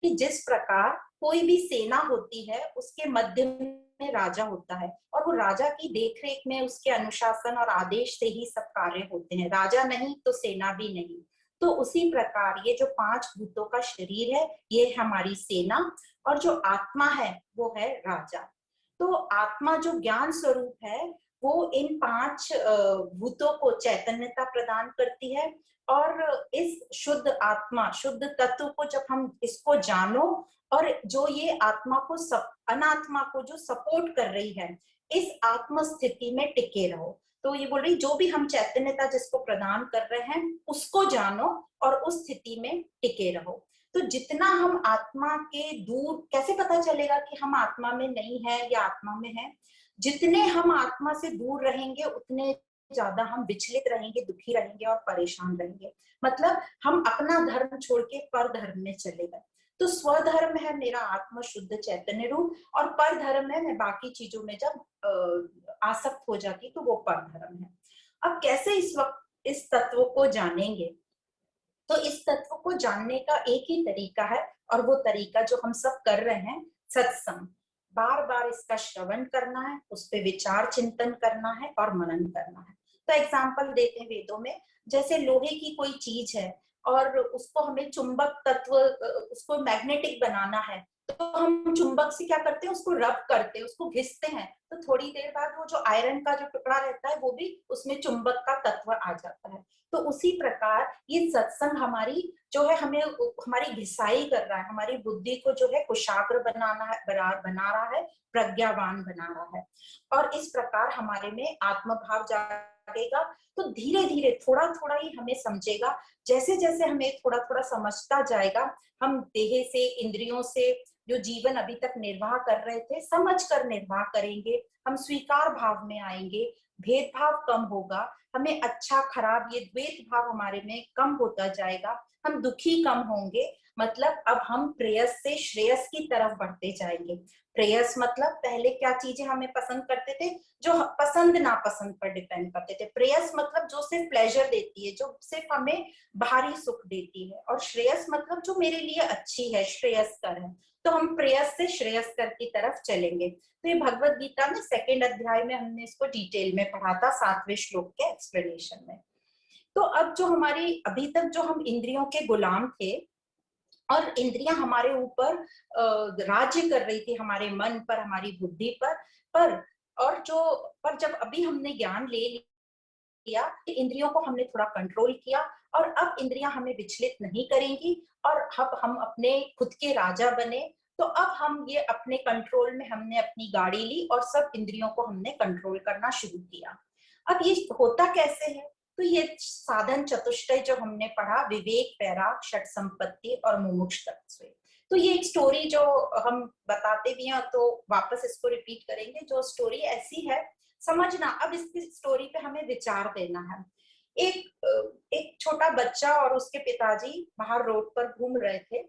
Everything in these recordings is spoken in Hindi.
कि जिस प्रकार कोई भी सेना होती है उसके मध्य में राजा होता है और वो राजा की देखरेख में उसके अनुशासन और आदेश से ही सब कार्य होते हैं, राजा नहीं तो सेना भी नहीं। तो उसी प्रकार ये जो 5 भूतों का शरीर है ये हमारी सेना और जो आत्मा है वो है राजा। तो आत्मा जो ज्ञान स्वरूप है वो इन 5 भूतों को चैतन्यता प्रदान करती है और इस शुद्ध आत्मा शुद्ध तत्व को जब हम इसको जानो और जो ये आत्मा को अनात्मा को जो सपोर्ट कर रही है इस आत्म स्थिति में टिके रहो। तो ये बोल रही जो भी हम चैतन्यता जिसको प्रदान कर रहे हैं उसको जानो और उस स्थिति में टिके रहो। तो जितना हम आत्मा के दूर, कैसे पता चलेगा कि हम आत्मा में नहीं है या आत्मा में है? जितने हम आत्मा से दूर रहेंगे उतने ज्यादा हम विचलित रहेंगे, दुखी रहेंगे और परेशान रहेंगे। मतलब हम अपना धर्म छोड़ के पर धर्म में चले गए। तो स्वधर्म है मेरा आत्म शुद्ध चैतन्य रूप और पर धर्म है मैं बाकी चीजों में जब आसक्त हो जाती तो वो पर धर्म है। अब कैसे इस वक्त इस तत्व को जानेंगे? तो इस तत्व को जानने का एक ही तरीका है और वो तरीका जो हम सब कर रहे हैं, सत्संग। बार बार इसका श्रवण करना है, उस पर विचार चिंतन करना है और मनन करना है। तो एग्जाम्पल देते हैं वेदों में, जैसे लोहे की कोई चीज है और उसको हमें चुंबक तत्व, उसको मैग्नेटिक बनाना है, तो हम चुंबक से क्या करते हैं, उसको रब करते हैं, उसको घिसते हैं, तो थोड़ी देर बाद वो जो आयरन का जो टुकड़ा रहता है वो भी उसमें चुंबक का तत्व आ जाता है। तो उसी प्रकार ये सत्संग हमारी जो है हमें हमारी घिसाई कर रहा है, हमारी बुद्धि को जो है कुशाग्र बनाना है, बना रहा है, प्रज्ञावान बना रहा है और इस प्रकार हमारे में आत्मभाव जागेगा। तो धीरे धीरे थोड़ा थोड़ा ही हमें समझेगा, जैसे जैसे हमें थोड़ा थोड़ा समझता जाएगा हम देह से इंद्रियों से जो जीवन अभी तक निर्वाह कर रहे थे समझ कर निर्वाह करेंगे, हम स्वीकार भाव में आएंगे, भेदभाव कम होगा, हमें अच्छा खराब ये द्वैत भाव हमारे में कम होता जाएगा, हम दुखी कम होंगे। मतलब अब हम प्रेयस से श्रेयस की तरफ बढ़ते जाएंगे। प्रेयस मतलब पहले क्या चीजें हमें पसंद करते थे, जो पसंद नापसंद पर डिपेंड करते थे। प्रेयस मतलब जो सिर्फ प्लेजर देती है, जो सिर्फ हमें बाहरी सुख देती है, और श्रेयस मतलब जो मेरे लिए अच्छी है, श्रेयस्कर है। तो हम प्रेयस से श्रेयस्कर की तरफ चलेंगे। तो ये भगवत गीता में 2nd अध्याय में हमने इसको डिटेल में पढ़ा था 7वें श्लोक के एक्सप्लेनेशन में। तो अब जो हमारी अभी तक जो हम इंद्रियों के गुलाम थे और इंद्रियां हमारे ऊपर राज्य कर रही थी, हमारे मन पर, हमारी बुद्धि पर और जो पर जब अभी हमने ज्ञान ले लिया कि इंद्रियों को हमने थोड़ा कंट्रोल किया और अब इंद्रियां हमें विचलित नहीं करेंगी और अब हम अपने खुद के राजा बने। तो अब हम ये अपने कंट्रोल में हमने अपनी गाड़ी ली और सब इंद्रियों को हमने कंट्रोल करना शुरू किया। अब ये होता कैसे है? तो ये साधन चतुष्टय जो हमने पढ़ा, विवेक, वैराग, षट संपत्ति और मुमुक्ष तत्व। तो ये एक स्टोरी जो हम बताते भी हैं तो वापस इसको रिपीट करेंगे। जो स्टोरी ऐसी है, समझना, अब इसकी स्टोरी पे हमें विचार देना है। एक छोटा बच्चा और उसके पिताजी बाहर रोड पर घूम रहे थे।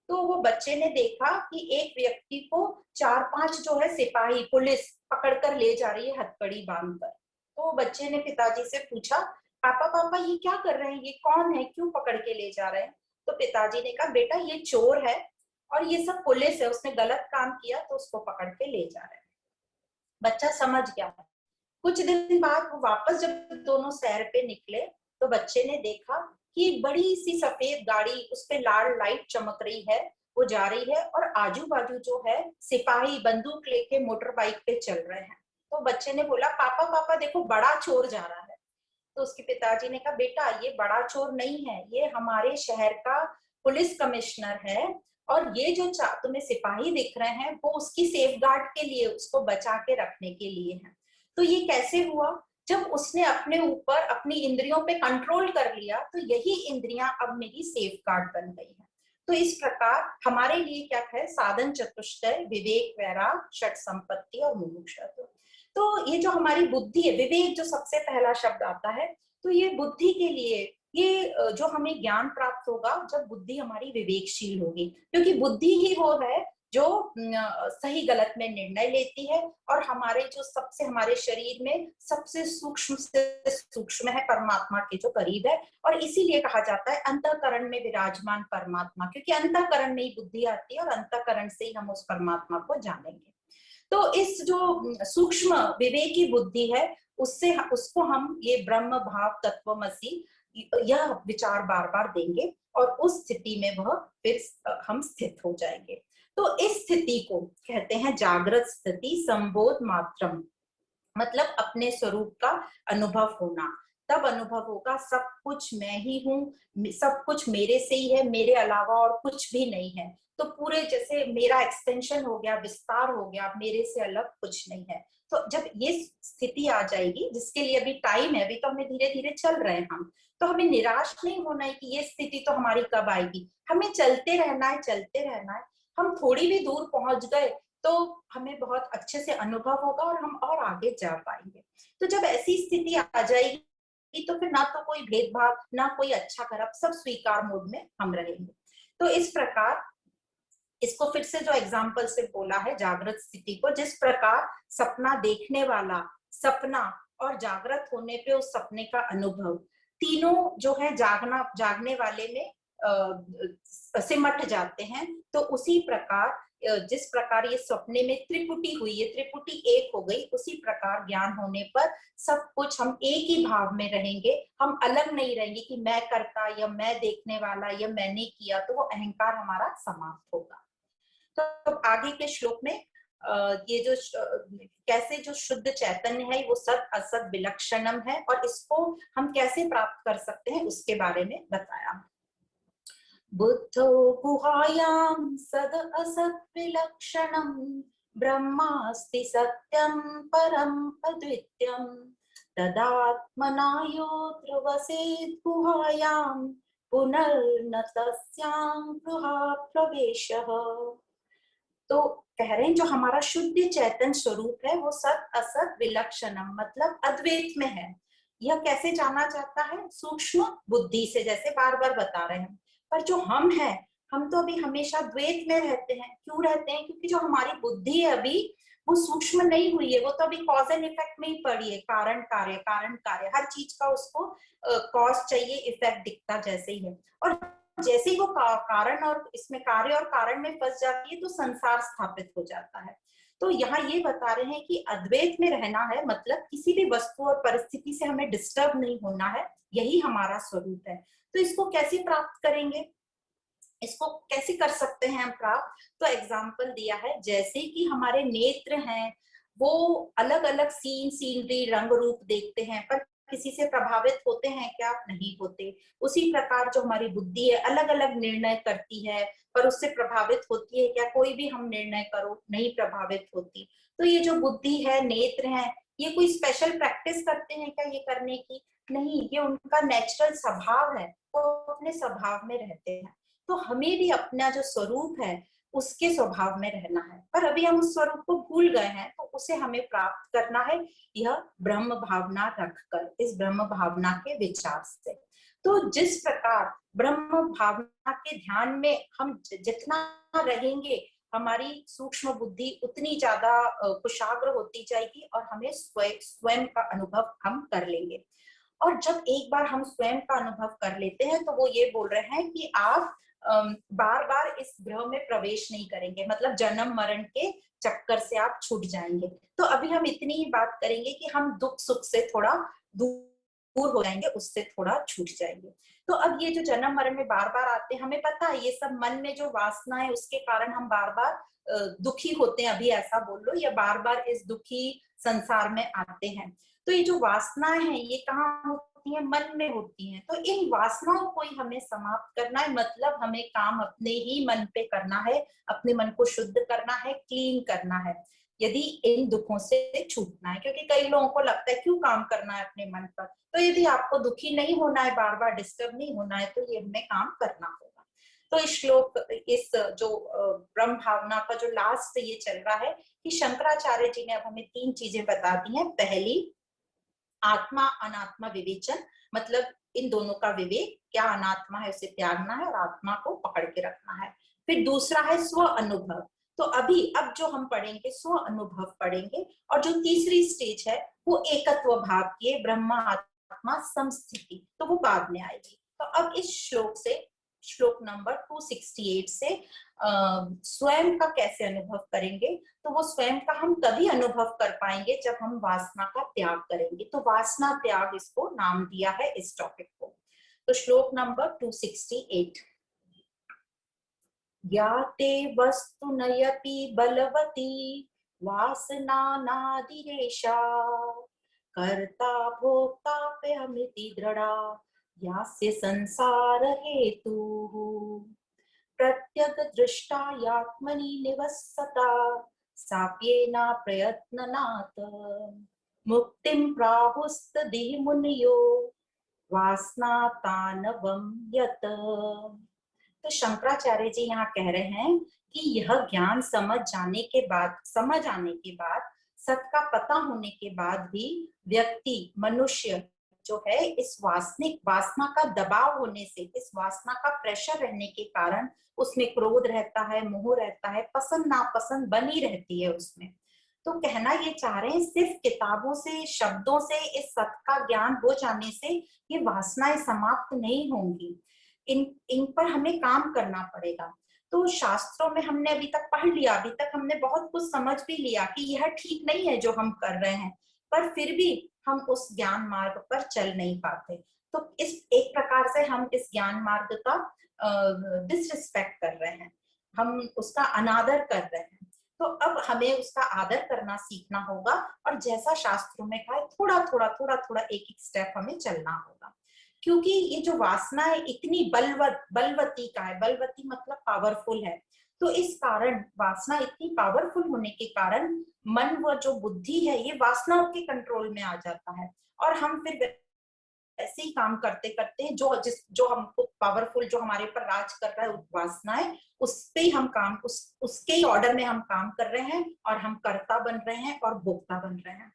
तो वो बच्चे ने देखा कि एक व्यक्ति को 4-5 जो है सिपाही, पुलिस पकड़कर ले जा रही है हथकड़ी बांधकर। तो बच्चे ने पिताजी से पूछा, पापा पापा ये क्या कर रहे हैं, ये कौन है, क्यों पकड़ के ले जा रहे हैं? तो पिताजी ने कहा, बेटा ये चोर है और ये सब पुलिस है, उसने गलत काम किया तो उसको पकड़ के ले जा रहे हैं। बच्चा समझ गया। कुछ दिन बाद वो वापस जब दोनों सैर पे निकले तो बच्चे ने देखा कि एक बड़ी सी सफेद गाड़ी, उस पे लाल लाइट चमक रही है, वो जा रही है और आजू बाजू जो है सिपाही बंदूक लेके मोटर बाइक पे चल रहे हैं। तो बच्चे ने बोला, पापा पापा देखो बड़ा चोर जा रहा है। तो उसके पिताजी ने कहा, बेटा ये बड़ा चोर नहीं है, ये हमारे शहर का पुलिस कमिश्नर है और ये जो तुम्हें सिपाही दिख रहे हैं वो उसकी सेफ गार्ड के लिए, उसको बचा के रखने के लिए है। तो ये कैसे हुआ? जब उसने अपने ऊपर अपनी इंद्रियों पे कंट्रोल कर लिया तो यही इंद्रियां अब मेरी सेफ गार्ड बन गई है। तो इस प्रकार हमारे लिए क्या है, साधन चतुष्टय, विवेक, वैराग, षट संपत्ति और मुमुक्षुत्व। तो ये जो हमारी बुद्धि है, विवेक जो सबसे पहला शब्द आता है, तो ये बुद्धि के लिए, ये जो हमें ज्ञान प्राप्त होगा जब बुद्धि हमारी विवेकशील होगी, क्योंकि बुद्धि ही वो है जो सही गलत में निर्णय लेती है, और हमारे जो सबसे हमारे शरीर में सबसे सूक्ष्म से सूक्ष्म है, परमात्मा के जो करीब है। और इसीलिए कहा जाता है अंतःकरण में विराजमान परमात्मा, क्योंकि अंतःकरण में ही बुद्धि आती है और अंतःकरण से ही हम उस परमात्मा को जानेंगे। तो इस जो सूक्ष्म विवेकी बुद्धि है, उससे उसको हम ये ब्रह्म भाव तत्वमसि यह विचार बार बार देंगे, और उस स्थिति में वह फिर हम स्थित हो जाएंगे। तो इस स्थिति को कहते हैं जागृत स्थिति संबोध मात्रम, मतलब अपने स्वरूप का अनुभव होना। तब अनुभव होगा सब कुछ मैं ही हूँ, सब कुछ मेरे से ही है, मेरे अलावा और कुछ भी नहीं है। तो पूरे जैसे मेरा एक्सटेंशन हो गया, विस्तार हो गया, मेरे से अलग कुछ नहीं है। तो जब ये स्थिति आ जाएगी, जिसके लिए अभी टाइम है, अभी तो हमें धीरे धीरे चल रहे हैं हम, तो हमें निराश नहीं होना है कि ये स्थिति तो हमारी कब आएगी। हमें चलते रहना है, चलते रहना है। हम थोड़ी भी दूर पहुंच गए तो हमें बहुत अच्छे से अनुभव होगा और हम और आगे जा पाएंगे। तो जब ऐसी स्थिति आ जाएगी तो फिर ना तो कोई भेदभाव, ना कोई अच्छा खराब, सब स्वीकार मोड में हम रहेंगे। तो इस प्रकार इसको फिर से जो एग्जाम्पल से बोला है जागृत स्थिति को, जिस प्रकार सपना देखने वाला सपना और जागृत होने पे उस सपने का अनुभव, तीनों जो है जागने वाले में सिमट जाते हैं। तो उसी प्रकार जिस प्रकार ये सपने में त्रिपुटी हुई है, त्रिपुटी एक हो गई, उसी प्रकार ज्ञान होने पर सब कुछ हम एक ही भाव में रहेंगे। हम अलग नहीं रहेंगे कि मैं करता या मैं देखने वाला या मैंने किया, तो वो अहंकार हमारा समाप्त होगा। तो आगे के श्लोक में ये जो कैसे जो शुद्ध चैतन्य है वो सत असत विलक्षणम है, और इसको हम कैसे प्राप्त कर सकते हैं उसके बारे में बताया। बुद्धो गुहायां सद असत विलक्षणम ब्रह्मास्ति सत्यम परम अद्वितीयम तदात्मना योऽत्र वसेत् गुहायां पुनर्न तस्यां गुहा प्रवेशः। तो कह रहे हैं जो हमारा शुद्ध चैतन्य स्वरूप है वो सत असत विलक्षणम, मतलब अद्वैत में है। यह कैसे जाना जाता है? सूक्ष्म बुद्धि से, जैसे बार बार बता रहे हैं। पर जो हम हैं, हम तो अभी हमेशा द्वैत में रहते हैं। क्यों रहते हैं? क्योंकि जो हमारी बुद्धि है अभी वो सूक्ष्म नहीं हुई है, वो तो अभी कॉज एंड इफेक्ट में ही पड़ी है। कारण कार्य, कारण कार्य, हर चीज का उसको कॉज चाहिए, इफेक्ट दिखता जैसे ही है। और जैसे ही वो कारण और इसमें कार्य और कारण में फंस जाती है तो संसार स्थापित हो जाता है। तो यहाँ ये बता रहे हैं कि अद्वैत में रहना है, मतलब किसी भी वस्तु और परिस्थिति से हमें डिस्टर्ब नहीं होना है, यही हमारा स्वरूप है। तो इसको कैसे प्राप्त करेंगे, इसको कैसे कर सकते हैं हम प्राप्त? तो एग्जाम्पल दिया है, जैसे कि हमारे नेत्र हैं, वो अलग अलग सीनरी रंग रूप देखते हैं, पर किसी से प्रभावित होते हैं क्या? नहीं होते। उसी प्रकार जो हमारी बुद्धि है अलग अलग निर्णय करती है, पर उससे प्रभावित होती है क्या? कोई भी हम निर्णय करो नहीं प्रभावित होती। तो ये जो बुद्धि है, नेत्र है, ये कोई स्पेशल प्रैक्टिस करते हैं क्या ये करने की? नहीं, ये उनका नेचुरल स्वभाव है, वो अपने स्वभाव में रहते हैं। तो हमें भी अपना जो स्वरूप है उसके स्वभाव में रहना है, पर अभी हम उस स्वरूप को भूल गए हैं, तो उसे हमें प्राप्त करना है यह ब्रह्म भावना रखकर, इस ब्रह्म भावना के विचार से। तो जिस प्रकार ब्रह्म भावना के ध्यान में हम जितना रहेंगे, हमारी सूक्ष्म बुद्धि उतनी ज्यादा कुशाग्र होती जाएगी और हमें स्वयं का अनुभव हम कर लेंगे। और जब एक बार हम स्वयं का अनुभव कर लेते हैं तो वो ये बोल रहे हैं कि आप बार बार इस ग्रह में प्रवेश नहीं करेंगे, मतलब जन्म मरण के चक्कर से आप छूट जाएंगे। तो अभी हम इतनी ही बात करेंगे कि हम दुख सुख से थोड़ा दूर हो जाएंगे, उससे थोड़ा छूट जाएंगे। तो अब ये जो जन्म मरण में बार बार आते हैं, हमें पता है ये सब मन में जो वासना है उसके कारण हम बार बार दुखी होते हैं, अभी ऐसा बोल लो, या बार बार इस दुखी संसार में आते हैं। तो ये जो वासनाएं हैं ये कहाँ होती है? मन में होती हैं। तो इन वासनाओं को ही हमें समाप्त करना है, मतलब हमें काम अपने ही मन पे करना है, अपने मन को शुद्ध करना है, क्लीन करना है, यदि इन दुखों से छूटना है। क्योंकि कई लोगों को लगता है क्यों काम करना है अपने मन पर। तो यदि आपको दुखी नहीं होना है, बार बार डिस्टर्ब नहीं होना है, तो ये हमें काम करना होगा। तो इस श्लोक, इस जो ब्रह्म भावना का जो लास्ट ये चल रहा है कि शंकराचार्य जी ने अब हमें 3 चीजें बता दी हैं। पहली, आत्मा अनात्मा विवेचन, मतलब इन दोनों का विवेक, क्या अनात्मा है उसे त्यागना है और आत्मा को पकड़ के रखना है। फिर दूसरा है स्व अनुभव। तो अब जो हम पढ़ेंगे स्व अनुभव पढ़ेंगे, और जो तीसरी स्टेज है वो एकत्व भाव की है, ब्रह्मा आत्मा समस्थिति, तो वो बाद में आएगी। तो अब इस श्लोक से, श्लोक नंबर 268 से स्वयं का कैसे अनुभव करेंगे, तो वो स्वयं का हम तभी अनुभव कर पाएंगे जब हम वासना का त्याग करेंगे। तो वासना त्याग इसको नाम दिया है इस टॉपिक को। तो श्लोक नंबर 268, ज्ञाते वस्तु नयति बलवती वासना नादिरेशा कर्ता भोक्ताप्यहमिति दृढ़ा यास्य संसार हेतुः प्रत्यग दृष्टायात्मनि निवसता साप्येना प्रयत्ननात् मुक्तिं प्राहुस्तदिह मुनयो वासना तानवम यत। तो शंकराचार्य जी यहाँ कह रहे हैं कि यह ज्ञान समझ आने के बाद, सत का पता होने के बाद भी व्यक्ति, मनुष्य जो है, इस वासना का दबाव होने से, इस वासना का प्रेशर रहने के कारण उसमें क्रोध रहता है, मोह रहता है, पसंद नापसंद बनी रहती है उसमें। तो कहना ये चाह रहे हैं, सिर्फ किताबों से, शब्दों से इस सत का ज्ञान हो जाने से ये वासनाएं समाप्त नहीं होंगी, इन पर हमें काम करना पड़ेगा। तो शास्त्रों में हमने अभी तक पढ़ लिया, अभी तक हमने बहुत कुछ समझ भी लिया कि यह ठीक नहीं है जो हम कर रहे हैं, पर फिर भी हम उस ज्ञान मार्ग पर चल नहीं पाते। तो इस एक प्रकार से हम इस ज्ञान मार्ग का डिसरिस्पेक्ट कर रहे हैं, हम उसका अनादर कर रहे हैं। तो अब हमें उसका आदर करना सीखना होगा, और जैसा शास्त्रों में कहा है, थोड़ा थोड़ा एक एक स्टेप हमें चलना होगा। क्योंकि ये जो वासना है इतनी बलवती का है, बलवती मतलब पावरफुल है। तो इस कारण, वासना इतनी पावरफुल होने के कारण मन व जो बुद्धि है ये वासनाओं के कंट्रोल में आ जाता है, और हम फिर ऐसे ही काम करते करते हैं जो हमको पावरफुल, जो हमारे पर राज कर रहा है वासना है, उस पे ही हम काम, उसके ही ऑर्डर में हम काम कर रहे हैं, और हम कर्ता बन रहे हैं और भोक्ता बन रहे हैं।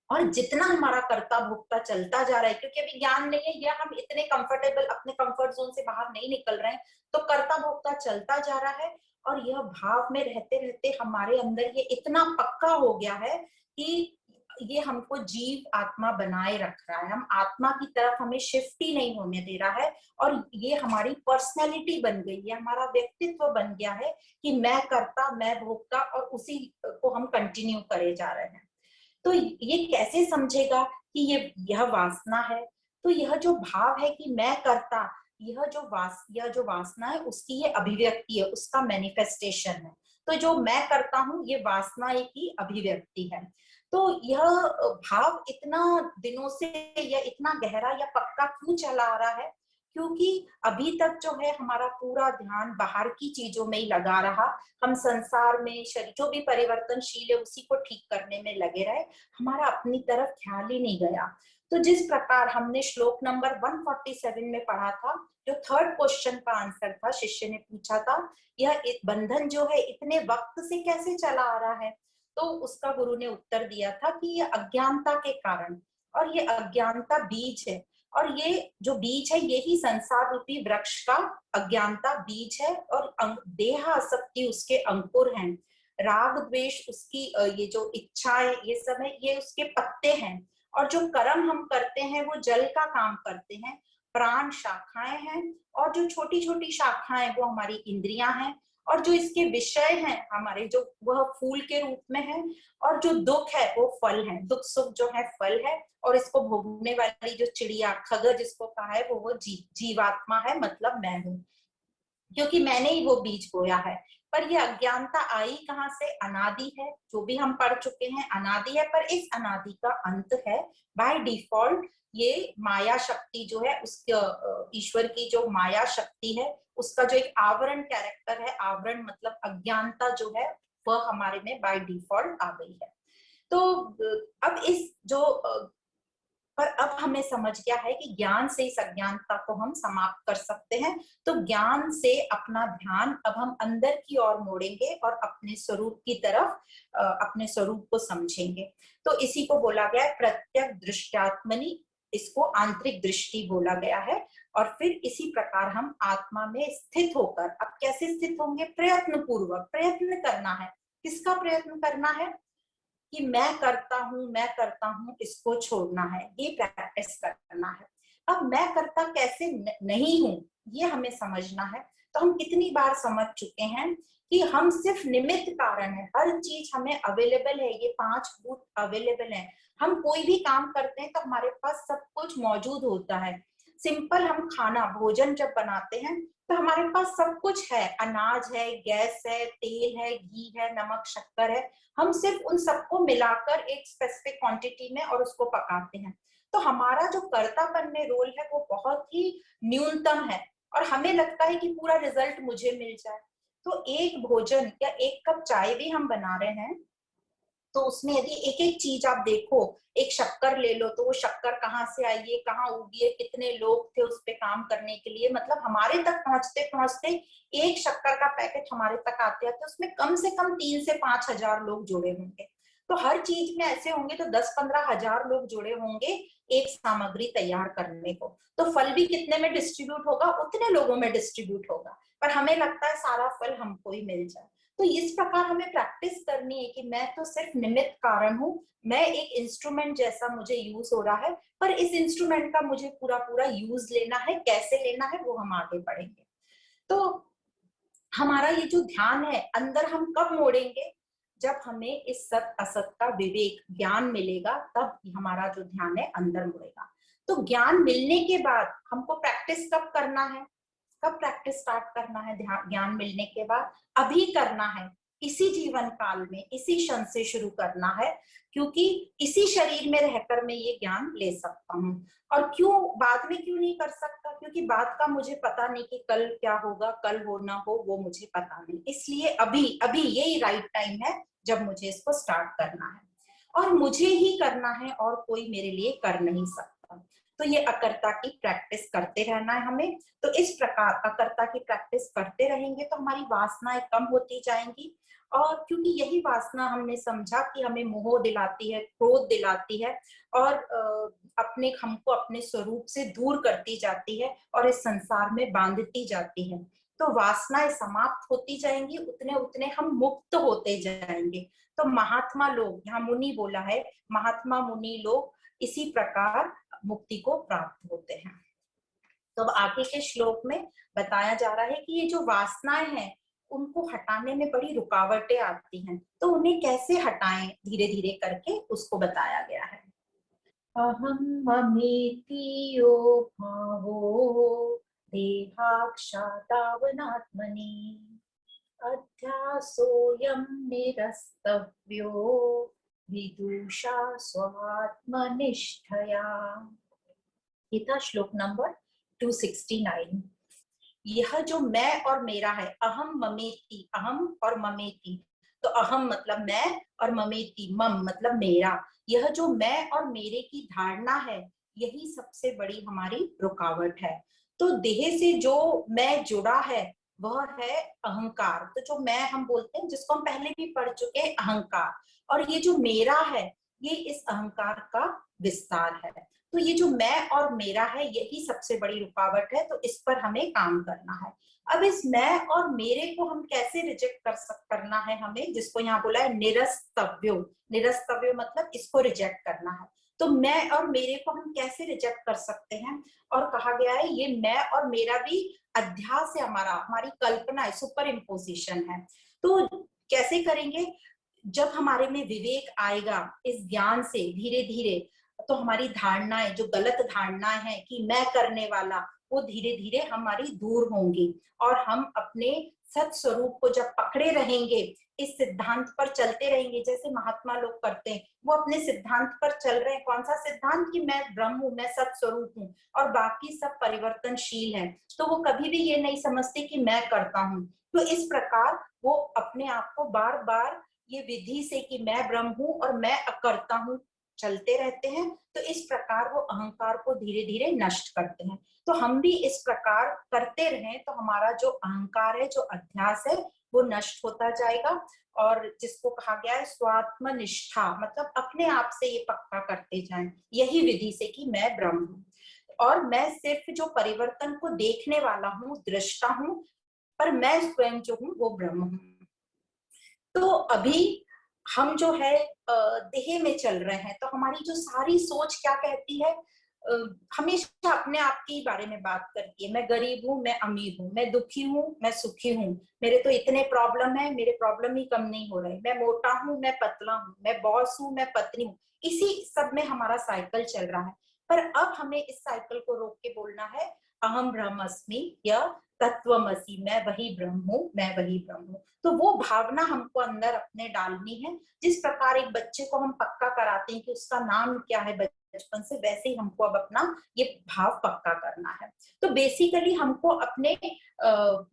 और जितना हमारा कर्ता भोक्ता चलता जा रहा है, क्योंकि अभी ज्ञान नहीं है या हम इतने कंफर्टेबल, अपने कंफर्ट जोन से बाहर नहीं निकल रहे हैं, तो कर्ता भोक्ता चलता जा रहा है। और यह भाव में रहते रहते हमारे अंदर ये इतना पक्का हो गया है कि ये हमको जीव आत्मा बनाए रख रहा है, हम आत्मा की तरफ हमें शिफ्ट ही नहीं होने दे रहा है। और ये हमारी पर्सनैलिटी बन गई है, हमारा व्यक्तित्व बन गया है कि मैं कर्ता, मैं भोक्ता, और उसी को हम कंटिन्यू करे जा रहे हैं। तो ये कैसे समझेगा कि यह वासना है? तो यह जो भाव है कि मैं करता, यह जो वासना है उसकी ये अभिव्यक्ति है, उसका मैनिफेस्टेशन है। तो जो मैं करता हूँ ये वासना की अभिव्यक्ति है। तो यह भाव इतना दिनों से या इतना गहरा या पक्का क्यों चला आ रहा है? क्योंकि अभी तक जो है हमारा पूरा ध्यान बाहर की चीजों में ही लगा रहा, हम संसार में शरीर जो भी परिवर्तनशील है उसी को ठीक करने में लगे रहे, हमारा अपनी तरफ ख्याल ही नहीं गया। तो जिस प्रकार हमने श्लोक नंबर 147 में पढ़ा था, जो थर्ड क्वेश्चन का आंसर था, शिष्य ने पूछा था, यह एक बंधन जो है इतने वक्त से कैसे चला आ रहा है? तो उसका गुरु ने उत्तर दिया था कि ये अज्ञानता के कारण, और ये अज्ञानता बीज है, और ये जो बीज है यही संसार रूपी वृक्ष का अज्ञानता बीज है, और देह आसक्ति उसके अंकुर हैं, राग द्वेष उसकी ये जो इच्छा है ये सब है, ये उसके पत्ते हैं, और जो कर्म हम करते हैं वो जल का काम करते हैं, प्राण शाखाएं हैं, और जो छोटी छोटी शाखाएं वो हमारी इंद्रियां हैं, और जो इसके विषय हैं हमारे, जो वह फूल के रूप में है, और जो दुख है वो फल है, दुख सुख जो है फल है, और इसको भोगने वाली जो चिड़िया, खगर जिसको कहा है, वो जीवात्मा है, मतलब मैं हूँ, क्योंकि मैंने ही वो बीज बोया है। पर ये अज्ञानता आई कहाँ से? अनादि है, जो भी हम पढ़ चुके हैं अनादि है, पर इस अनादि का अंत है बाय डिफॉल्ट। ये माया शक्ति जो है, उसके ईश्वर की जो माया शक्ति है, उसका जो एक आवरण कैरेक्टर है, आवरण मतलब अज्ञानता जो है, वह हमारे में बाय डिफॉल्ट आ गई है। तो अब इस जो पर अब हमें समझ गया है कि ज्ञान से इस अज्ञानता को हम समाप्त कर सकते हैं। तो ज्ञान से अपना ध्यान अब हम अंदर की ओर मोड़ेंगे और अपने स्वरूप की तरफ, अपने स्वरूप को समझेंगे। तो इसी को बोला गया है प्रत्यक दृष्टात्मनि, इसको आंतरिक दृष्टि बोला गया है। और फिर इसी प्रकार हम आत्मा में स्थित होकर, अब कैसे स्थित होंगे? प्रयत्न पूर्वक, प्रयत्न करना है। किसका प्रयत्न करना है? कि मैं करता हूँ, इसको छोड़ना है, ये प्रैक्टिस करना है। अब मैं करता कैसे नहीं हूं, ये हमें समझना है। तो हम कितनी बार समझ चुके हैं कि हम सिर्फ निमित्त कारण है, हर चीज हमें अवेलेबल है, ये 5 भूत अवेलेबल है। हम कोई भी काम करते हैं तो हमारे पास सब कुछ मौजूद होता है। सिंपल हम खाना भोजन जब बनाते हैं तो हमारे पास सब कुछ है, अनाज है, गैस है, तेल है, घी है, नमक शक्कर है। हम सिर्फ उन सबको मिलाकर एक स्पेसिफिक क्वांटिटी में और उसको पकाते हैं। तो हमारा जो कर्तापन में रोल है वो बहुत ही न्यूनतम है, और हमें लगता है कि पूरा रिजल्ट मुझे मिल जाए। तो एक भोजन या एक कप चाय भी हम बना रहे हैं तो उसमें यदि एक एक चीज आप देखो, एक शक्कर ले लो तो वो शक्कर कहाँ से आई है, कहाँ उगी है, कितने लोग थे उस पे काम करने के लिए, मतलब हमारे तक पहुंचते पहुंचते एक शक्कर का पैकेट हमारे तक आते आते उसमें कम से कम 3 से 5 हजार लोग जुड़े होंगे। तो हर चीज में ऐसे होंगे तो 10-15 हजार लोग जुड़े होंगे एक सामग्री तैयार करने को। तो फल भी कितने में डिस्ट्रीब्यूट होगा? उतने लोगों में डिस्ट्रीब्यूट होगा, पर हमें लगता है सारा फल हमको ही मिल जाए। तो इस प्रकार हमें प्रैक्टिस करनी है कि मैं तो सिर्फ निमित्त कारण हूँ, मैं एक इंस्ट्रूमेंट जैसा मुझे यूज हो रहा है, पर इस इंस्ट्रूमेंट का मुझे पूरा पूरा यूज लेना है। कैसे लेना है वो हम आगे पढ़ेंगे। तो हमारा ये जो ध्यान है अंदर हम कब मोड़ेंगे? जब हमें इस सत असत का विवेक ज्ञान मिलेगा, तब हमारा जो ध्यान है अंदर मुड़ेगा। तो ज्ञान मिलने के बाद हमको प्रैक्टिस कब करना है? कब प्रैक्टिस स्टार्ट करना है? ज्ञान मिलने के बाद अभी करना है, इसी जीवन काल में, इसी क्षण से शुरू करना है, क्योंकि इसी शरीर में रहकर मैं ये ज्ञान ले सकता हूँ। और क्यों बाद में क्यों नहीं कर सकता? क्योंकि बाद का मुझे पता नहीं कि कल क्या होगा, कल हो ना हो वो मुझे पता नहीं। इसलिए अभी अभी यही राइट टाइम है जब मुझे इसको स्टार्ट करना है, और मुझे ही करना है और कोई मेरे लिए कर नहीं सकता। तो ये अकर्ता की प्रैक्टिस करते रहना है हमें। तो इस प्रकार अकर्ता की प्रैक्टिस करते रहेंगे तो हमारी वासनाएं कम होती जाएंगी। और क्योंकि यही वासना हमने समझा कि हमें मोह दिलाती है, क्रोध दिलाती है, और अपने हमको अपने स्वरूप से दूर करती जाती है और इस संसार में बांधती जाती है। तो वासनाएं समाप्त होती जाएंगी, उतने उतने हम मुक्त होते जाएंगे। तो महात्मा लोग, यहाँ मुनि बोला है, महात्मा मुनि लोग इसी प्रकार मुक्ति को प्राप्त होते हैं। तो अब आगे के श्लोक में बताया जा रहा है कि ये जो वासनाएं हैं उनको हटाने में बड़ी रुकावटें आती हैं, तो उन्हें कैसे हटाएं धीरे धीरे करके उसको बताया गया है। अहम ममेति यो भावो देहाक्षादावनात्मनि अध्यासोऽयं निरस्तव्यो विदुषा स्वात्मनिष्ठया। ये था श्लोक नंबर 269। यह जो मैं और मेरा है, अहम ममेति, अहम और ममेति, तो अहम मतलब मैं और ममेति मम मतलब मेरा। यह जो मैं और मेरे की धारणा है यही सबसे बड़ी हमारी रुकावट है। तो देह से जो मैं जुड़ा है वह है अहंकार। तो जो मैं हम बोलते हैं, जिसको हम पहले भी पढ़ चुके हैं, अहंकार। और ये जो मेरा है ये इस अहंकार का विस्तार है। तो ये जो मैं और मेरा है यही सबसे बड़ी रुकावट है, तो इस पर हमें काम करना है। अब इस मैं और मेरे को हम कैसे रिजेक्ट करना है हमें, जिसको यहाँ बोला है निरस्तव्यो। निरस्तव्यो मतलब इसको रिजेक्ट करना है। तो मैं और मेरे को हम कैसे रिजेक्ट कर सकते हैं? और कहा गया है ये मैं और मेरा भी अध्यास है, हमारा, हमारी कल्पना है, सुपर इम्पोजिशन है। तो कैसे करेंगे? जब हमारे में विवेक आएगा इस ज्ञान से धीरे धीरे, तो हमारी धारणाएं, जो गलत धारणाएं हैं कि मैं करने वाला, वो धीरे धीरे हमारी दूर होंगी। और हम अपने सत स्वरूप को जब पकड़े रहेंगे, इस सिद्धांत पर चलते रहेंगे जैसे महात्मा लोग करते हैं, वो अपने सिद्धांत पर चल रहे हैं। कौन सा सिद्धांत? कि मैं ब्रह्म हूँ, मैं सत स्वरूप हूँ और बाकी सब परिवर्तनशील है। तो वो कभी भी ये नहीं समझते कि मैं करता हूँ। तो इस प्रकार वो अपने आप को बार बार ये विधि से कि मैं ब्रह्म हूँ और मैं अकर्ता हूँ चलते रहते हैं। तो इस प्रकार वो अहंकार को धीरे धीरे नष्ट करते हैं। तो हम भी इस प्रकार करते रहें तो हमारा जो अहंकार है, जो अध्यास है, वो नष्ट होता जाएगा। और जिसको कहा गया है स्वात्मनिष्ठा, मतलब अपने आप से ये पक्का करते जाएं यही विधि से कि मैं ब्रह्म हूँ। और मैं सिर्फ जो परिवर्तन को देखने वाला हूँ, दृष्टा हूँ, पर मैं स्वयं जो हूँ वो ब्रह्म हूँ। तो अभी हम जो है देह में चल रहे हैं, तो हमारी जो सारी सोच क्या कहती है, हमेशा अपने आप के बारे में बात करती है। मैं गरीब हूँ, मैं अमीर हूँ, मैं दुखी हूँ, मैं सुखी हूँ, मेरे तो इतने प्रॉब्लम है, मेरे प्रॉब्लम ही कम नहीं हो रहे, मैं मोटा हूँ, मैं पतला हूँ, मैं बॉस हूँ, मैं पत्नी हूँ। इसी सब में हमारा साइकिल चल रहा है। पर अब हमें इस साइकिल को रोक के बोलना है, अहम ब्रह्मस्मि या तत्वमसि, मैं वही ब्रह्म हूँ, मैं वही ब्रह्म हूँ। तो वो भावना हमको अंदर अपने डालनी है। जिस प्रकार एक बच्चे को हम पक्का कराते हैं कि उसका नाम क्या है बचपन से, वैसे ही हमको अब अपना ये भाव पक्का करना है। तो बेसिकली हमको अपने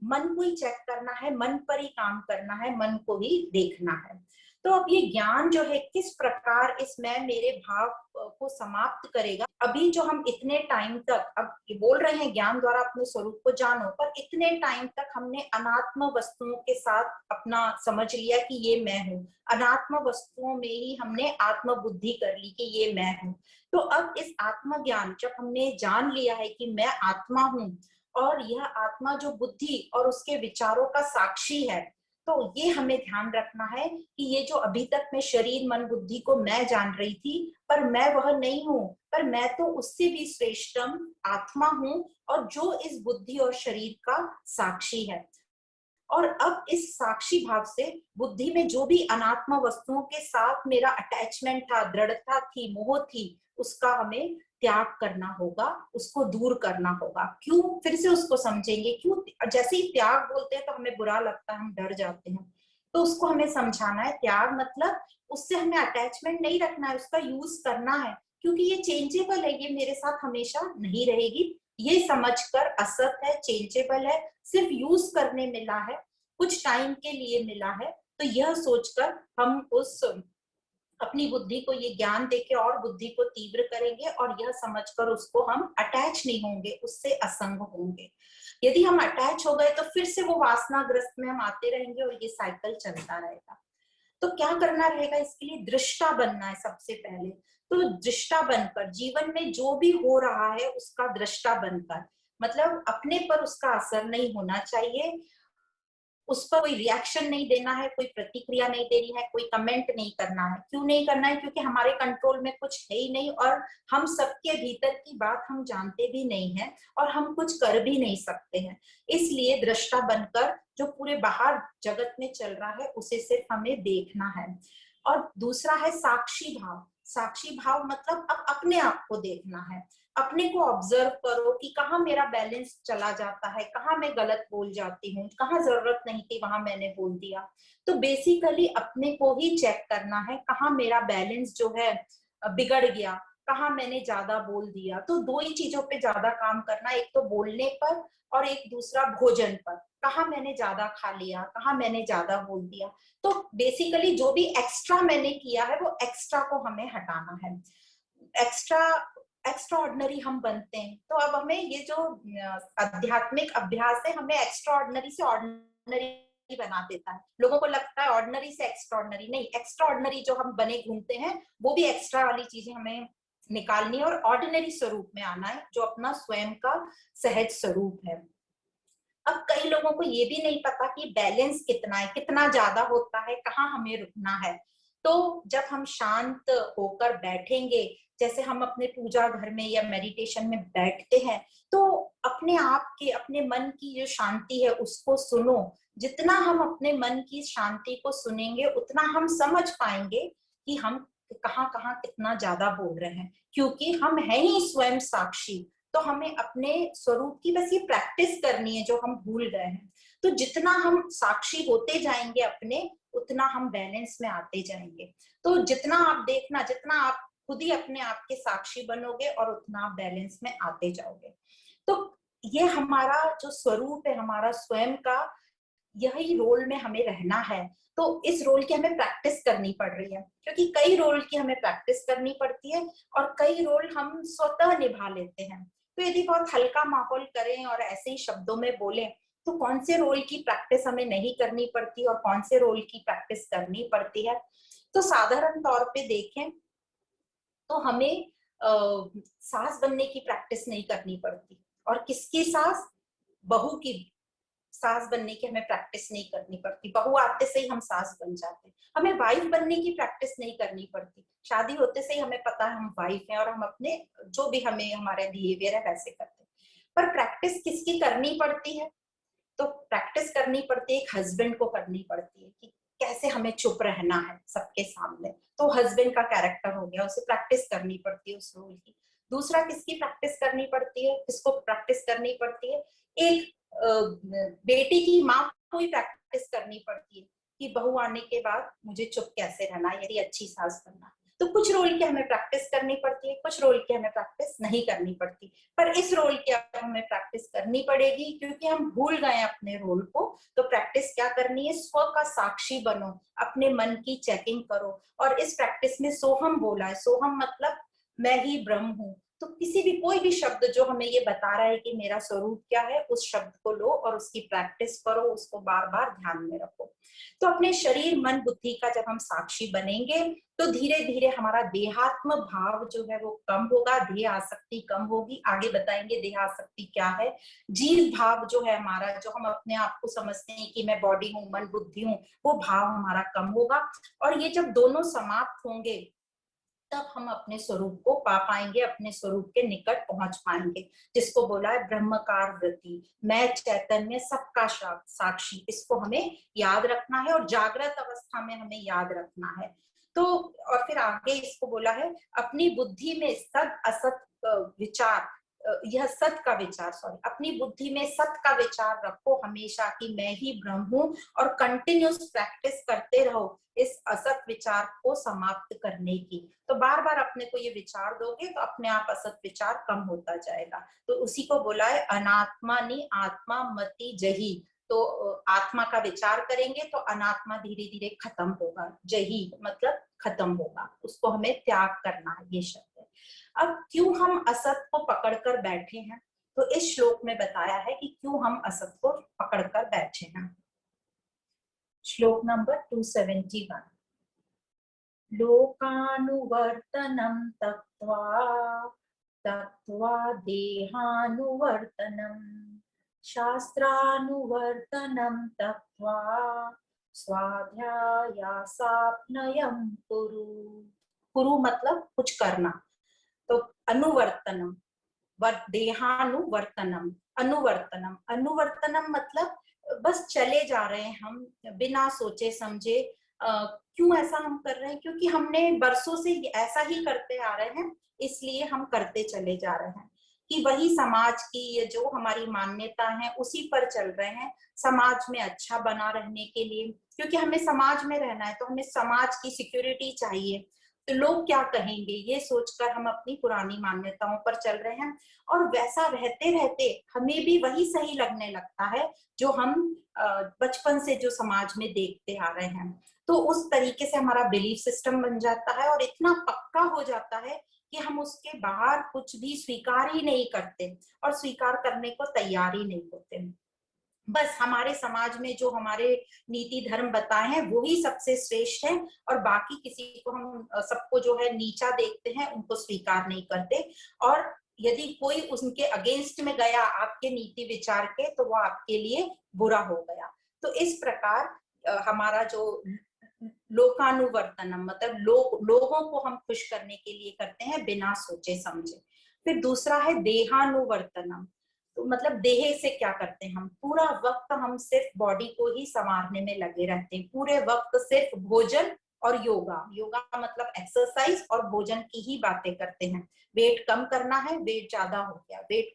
मन को ही चेक करना है, मन पर ही काम करना है, मन को ही देखना है। तो अब ये ज्ञान जो है किस प्रकार इस मैं मेरे भाव को समाप्त करेगा। अभी जो हम इतने टाइम तक अब ये बोल रहे हैं ज्ञान द्वारा अपने स्वरूप को जानो, पर इतने टाइम तक हमने अनात्म वस्तुओं के साथ अपना समझ लिया कि ये मैं हूँ, अनात्म वस्तुओं में ही हमने आत्म बुद्धि कर ली कि ये मैं हूँ। तो अब इस आत्म ज्ञान जब हमने जान लिया है कि मैं आत्मा हूँ और यह आत्मा जो बुद्धि और उसके विचारों का साक्षी है, तो ये हमें ध्यान रखना है कि ये जो अभी तक मैं शरीर मन बुद्धि को मैं जान रही थी, पर मैं वह नहीं हूँ, पर मैं तो उससे भी श्रेष्ठतम आत्मा हूँ और जो इस बुद्धि और शरीर का साक्षी है। और अब इस साक्षी भाव से बुद्धि में जो भी अनात्मा वस्तुओं के साथ मेरा अटैचमेंट था, दृढ़ता थी, मोह थी, उसका हमें त्याग करना होगा, उसको दूर करना होगा। क्यों, फिर से उसको समझेंगे क्यों। जैसे ही त्याग बोलते हैं तो हमें बुरा लगता है, हम डर जाते हैं। तो उसको हमें समझाना है, त्याग मतलब उससे हमें अटैचमेंट नहीं रखना है, उसका यूज करना है, क्योंकि ये चेंजेबल है, ये मेरे साथ हमेशा नहीं रहेगी। ये समझकर असत है, चेंजेबल है, सिर्फ यूज करने मिला है, कुछ टाइम के लिए मिला है। तो यह सोचकर हम उस अपनी बुद्धि को ये ज्ञान देके और बुद्धि को तीव्र करेंगे और यह समझकर उसको हम अटैच नहीं होंगे, उससे असंग होंगे। यदि हम अटैच हो गए तो फिर से वो वासनाग्रस्त में हम आते रहेंगे और ये साइकिल चलता रहेगा। तो क्या करना रहेगा, इसके लिए दृष्टा बनना है सबसे पहले। तो दृष्टा बनकर जीवन में जो भी हो रहा है उसका दृष्टा बनकर, मतलब अपने पर उसका असर नहीं होना चाहिए, उस पर कोई रिएक्शन नहीं देना है, कोई प्रतिक्रिया नहीं देनी है, कोई कमेंट नहीं करना है। क्यों नहीं करना है, क्योंकि हमारे कंट्रोल में कुछ है ही नहीं और हम सबके भीतर की बात हम जानते भी नहीं है और हम कुछ कर भी नहीं सकते हैं। इसलिए दृष्टा बनकर जो पूरे बाहर जगत में चल रहा है उसे सिर्फ हमें देखना है। और दूसरा है साक्षी भाव। साक्षी भाव मतलब अब अपने आप को देखना है, अपने को ऑब्जर्व करो कि कहाँ मेरा बैलेंस चला जाता है, कहाँ मैं गलत बोल जाती हूँ, कहाँ जरूरत नहीं थी वहां मैंने बोल दिया। तो बेसिकली अपने को ही चेक करना है, कहाँ मेरा बैलेंस जो है बिगड़ गया, कहाँ मैंने ज्यादा बोल दिया। तो दो ही चीजों पे ज्यादा काम करना, एक तो बोलने पर और एक दूसरा भोजन पर, कहाँ मैंने ज्यादा खा लिया, कहाँ मैंने ज्यादा बोल दिया। तो बेसिकली जो भी एक्स्ट्रा मैंने किया है वो एक्स्ट्रा को हमें हटाना है। एक्स्ट्रा एक्स्ट्रा ऑर्डिनरी हम बनते हैं, तो अब हमें ये जो आध्यात्मिक अभ्यास है हमें एक्स्ट्रा ऑर्डिनरी से ऑर्डिनरी बना देता है। लोगों को लगता है ऑर्डिनरी से एक्स्ट्रा ऑर्डिनरी, नहीं, एक्स्ट्रा ऑर्डिनरी जो हम बने घूमते हैं वो भी एक्स्ट्रा वाली चीजें हमें निकालनी है और ऑर्डिनरी स्वरूप में आना है जो अपना स्वयं का सहज स्वरूप है। अब कई लोगों को ये भी नहीं पता कि बैलेंस कितना है, कितना ज्यादा होता है, कहाँ हमें रुकना है। तो जब हम शांत होकर बैठेंगे, जैसे हम अपने पूजा घर में या मेडिटेशन में बैठते हैं, तो अपने आप के अपने मन की जो शांति है उसको सुनो। जितना हम अपने मन की शांति को सुनेंगे उतना हम समझ पाएंगे कि हम कहाँ कहाँ कितना ज्यादा बोल रहे हैं, क्योंकि हम हैं ही स्वयं साक्षी। तो हमें अपने स्वरूप की बस ये प्रैक्टिस करनी है जो हम भूल गए हैं। तो जितना हम साक्षी होते जाएंगे अपने, उतना हम बैलेंस में आते जाएंगे। तो जितना आप देखना, जितना आप खुद ही अपने आप के साक्षी बनोगे और उतना आप बैलेंस में आते जाओगे। तो ये हमारा जो स्वरूप है, हमारा स्वयं का, यही रोल में हमें रहना है। तो इस रोल की हमें प्रैक्टिस करनी पड़ रही है, क्योंकि कई रोल की हमें प्रैक्टिस करनी पड़ती है और कई रोल हम स्वतः निभा लेते हैं। तो यदि बहुत हल्का माहौल करें और ऐसे ही शब्दों में बोलें, तो कौन से रोल की प्रैक्टिस हमें नहीं करनी पड़ती और कौन से रोल की प्रैक्टिस करनी पड़ती है। तो साधारण तौर पे देखें तो हमें सास बनने की प्रैक्टिस नहीं करनी पड़ती। और किसकी सास? बहू की सास बनने की हमें प्रैक्टिस नहीं करनी पड़ती। बहू आते से ही हम सास बन जाते हैं। हमें वाइफ बनने की प्रैक्टिस नहीं करनी पड़ती। शादी होते से ही हमें पता है हम वाइफ हैं और हम अपने जो भी हमें हमारे बिहेवियर है वैसे करते हैं। पर प्रैक्टिस किसकी करनी पड़ती है? तो प्रैक्टिस करनी पड़ती है एक हस्बैंड को करनी पड़ती है कि कैसे हमें चुप रहना है सबके सामने। तो हस्बैंड का कैरेक्टर हो गया, उसे प्रैक्टिस करनी पड़ती है उस रोल की। दूसरा किसकी प्रैक्टिस करनी पड़ती है? किसको प्रैक्टिस करनी पड़ती है? एक बेटी की माँ को ही प्रैक्टिस करनी पड़ती है कि बहू आने के बाद मुझे चुप कैसे रहना, यदि अच्छी सास बनना। तो कुछ रोल की हमें प्रैक्टिस करनी पड़ती है, कुछ रोल की हमें प्रैक्टिस नहीं करनी पड़ती। पर इस रोल की अब हमें प्रैक्टिस करनी पड़ेगी क्योंकि हम भूल गए अपने रोल को। तो प्रैक्टिस क्या करनी है? स्व का साक्षी बनो, अपने मन की चेकिंग करो। और इस प्रैक्टिस में सोहम बोला है। सोहम मतलब मैं ही ब्रह्म हूँ। तो किसी भी कोई भी शब्द जो हमें ये बता रहा है कि मेरा स्वरूप क्या है, उस शब्द को लो और उसकी प्रैक्टिस करो, उसको बार बार ध्यान में रखो। तो अपने शरीर मन बुद्धि का जब हम साक्षी बनेंगे तो धीरे धीरे हमारा देहात्म भाव जो है वो कम होगा, देह आसक्ति कम होगी। आगे बताएंगे देह आसक्ति क्या है। जीव भाव जो है हमारा, जो हम अपने आप को समझते हैं कि मैं बॉडी हूँ, मन बुद्धि हूँ, वो भाव हमारा कम होगा। और ये जब दोनों समाप्त होंगे तब हम अपने स्वरूप को पा पाएंगे, अपने स्वरूप के निकट पहुंच पाएंगे, जिसको बोला है ब्रह्मकार वृत्ति, मैं चैतन्य सबका साक्षी। इसको हमें याद रखना है और जागृत अवस्था में हमें याद रखना है। तो और फिर आगे इसको बोला है अपनी बुद्धि में सद असत विचार, यह सत का विचार, सॉरी, अपनी बुद्धि में सत का विचार रखो हमेशा कि मैं ही ब्रह्म हूँ। और कंटिन्यूस प्रैक्टिस करते रहो इस असत विचार को समाप्त करने की। तो बार बार अपने को ये विचार दोगे तो अपने आप असत विचार कम होता जाएगा। तो उसी को बोला है अनात्मा नि आत्मा मति जही। तो आत्मा का विचार करेंगे तो अनात्मा धीरे धीरे खत्म होगा। जही मतलब खत्म होगा, उसको हमें त्याग करना है, ये शब्द है। अब क्यों हम असत को पकड़कर बैठे हैं? तो इस श्लोक में बताया है कि क्यों हम असत को पकड़कर बैठे हैं। श्लोक नंबर 271। लोकानुवर्तनं तत्वा तत्वा देहानुवर्तनं शास्त्रानुवर्तनं तत्वा स्वाध्यायासाप्नयं कुरु। कुरु मतलब कुछ करना। तो अनुवर्तनम, देहानुवर्तनम, अनुवर्तनम, अनुवर्तनम मतलब बस चले जा रहे हैं हम बिना सोचे समझे। क्यों ऐसा हम कर रहे हैं? क्योंकि हमने बरसों से ऐसा ही करते आ रहे हैं, इसलिए हम करते चले जा रहे हैं कि वही समाज की ये जो हमारी मान्यता है उसी पर चल रहे हैं, समाज में अच्छा बना रहने के लिए। क्योंकि हमें समाज में रहना है तो हमें समाज की सिक्योरिटी चाहिए। तो लोग क्या कहेंगे ये सोचकर हम अपनी पुरानी मान्यताओं पर चल रहे हैं। और वैसा रहते रहते हमें भी वही सही लगने लगता है जो हम बचपन से जो समाज में देखते आ रहे हैं। तो उस तरीके से हमारा बिलीफ सिस्टम बन जाता है और इतना पक्का हो जाता है कि हम उसके बाहर कुछ भी स्वीकार ही नहीं करते और स्वीकार करने को तैयार ही नहीं होते। बस हमारे समाज में जो हमारे नीति धर्म बताए हैं वो ही सबसे श्रेष्ठ है और बाकी किसी को हम सबको जो है नीचा देखते हैं, उनको स्वीकार नहीं करते। और यदि कोई उनके अगेंस्ट में गया आपके नीति विचार के तो वो आपके लिए बुरा हो गया। तो इस प्रकार हमारा जो लोकानुवर्तनम मतलब लोगों को हम खुश करने के लिए करते हैं बिना सोचे समझे। फिर दूसरा है देहानुवर्तनम। तो मतलब देह से क्या करते हैं? हम पूरा वक्त हम सिर्फ बॉडी को ही संवारने में लगे रहते हैं, पूरे वक्त सिर्फ भोजन और योगा, योगा मतलब एक्सरसाइज और भोजन की ही बातें करते हैं। वेट कम करना है, वेट ज्यादा हो गया, वेट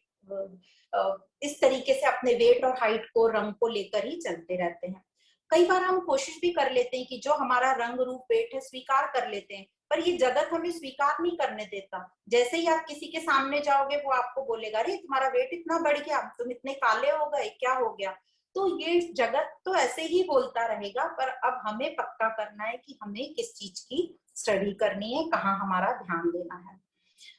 इस तरीके से अपने वेट और हाइट को रंग को लेकर ही चलते रहते हैं। कई बार हम कोशिश भी कर लेते हैं कि जो हमारा रंग रूप वेट है स्वीकार कर लेते हैं, पर ये जगत हमें स्वीकार नहीं करने देता। जैसे ही आप किसी के सामने जाओगे वो आपको बोलेगा अरे तुम्हारा वेट इतना बढ़ गया, तुम इतने काले हो गए, क्या हो गया? तो ये जगत तो ऐसे ही बोलता रहेगा, पर अब हमें पक्का करना है कि हमें किस चीज की स्टडी करनी है, कहाँ हमारा ध्यान देना है।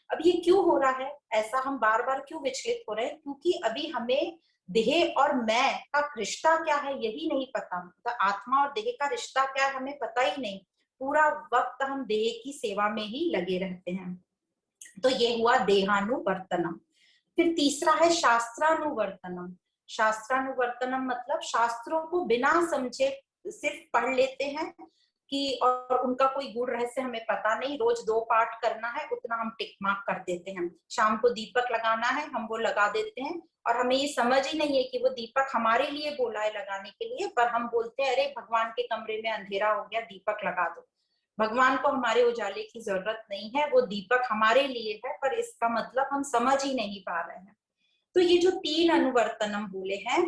अब ये क्यों हो रहा है ऐसा? हम बार बार क्यों विचलित हो रहे हैं? क्योंकि अभी हमें देह और मैं का रिश्ता क्या है यही नहीं पता। मतलब आत्मा और देह का रिश्ता क्या है हमें पता ही नहीं। पूरा वक्त हम देह की सेवा में ही लगे रहते हैं। तो ये हुआ देहानुवर्तनम। फिर तीसरा है शास्त्रानुवर्तनम। शास्त्रानुवर्तनम मतलब शास्त्रों को बिना समझे सिर्फ पढ़ लेते हैं कि, और उनका कोई गूढ़ रहस्य हमें पता नहीं, रोज 2 पाठ करना है उतना हम टिक मार्क कर देते हैं, शाम को दीपक लगाना है हम वो लगा देते हैं, और हमें ये समझ ही नहीं है कि वो दीपक हमारे लिए बोला है लगाने के लिए, पर हम बोलते हैं अरे भगवान के कमरे में अंधेरा हो गया दीपक लगा दो। भगवान को हमारे उजाले की जरूरत नहीं है, वो दीपक हमारे लिए है, पर इसका मतलब हम समझ ही नहीं पा रहे हैं। तो ये जो 3 अनुवर्तनम बोले हैं,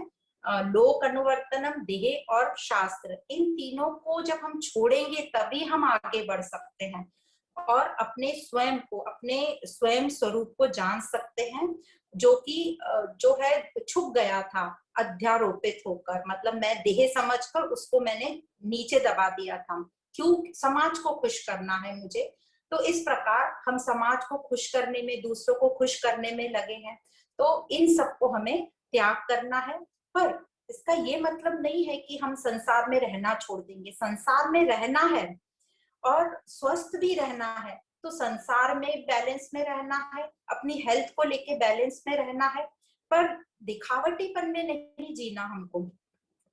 लोक अनुवर्तनम, देह और शास्त्र, इन तीनों को जब हम छोड़ेंगे तभी हम आगे बढ़ सकते हैं और अपने स्वयं को, अपने स्वयं स्वरूप को जान सकते हैं, जो कि जो है छुप गया था अध्यारोपित होकर, मतलब मैं देह समझकर उसको मैंने नीचे दबा दिया था, क्यों, समाज को खुश करना है मुझे। तो इस प्रकार हम समाज को खुश करने में, दूसरों को खुश करने में लगे हैं, तो इन सबको हमें त्याग करना है। पर इसका ये मतलब नहीं है कि हम संसार में रहना छोड़ देंगे, संसार में रहना है और स्वस्थ भी रहना है, तो संसार में बैलेंस में रहना है, अपनी हेल्थ को लेके बैलेंस में रहना है, पर दिखावटीपन में नहीं जीना हमको।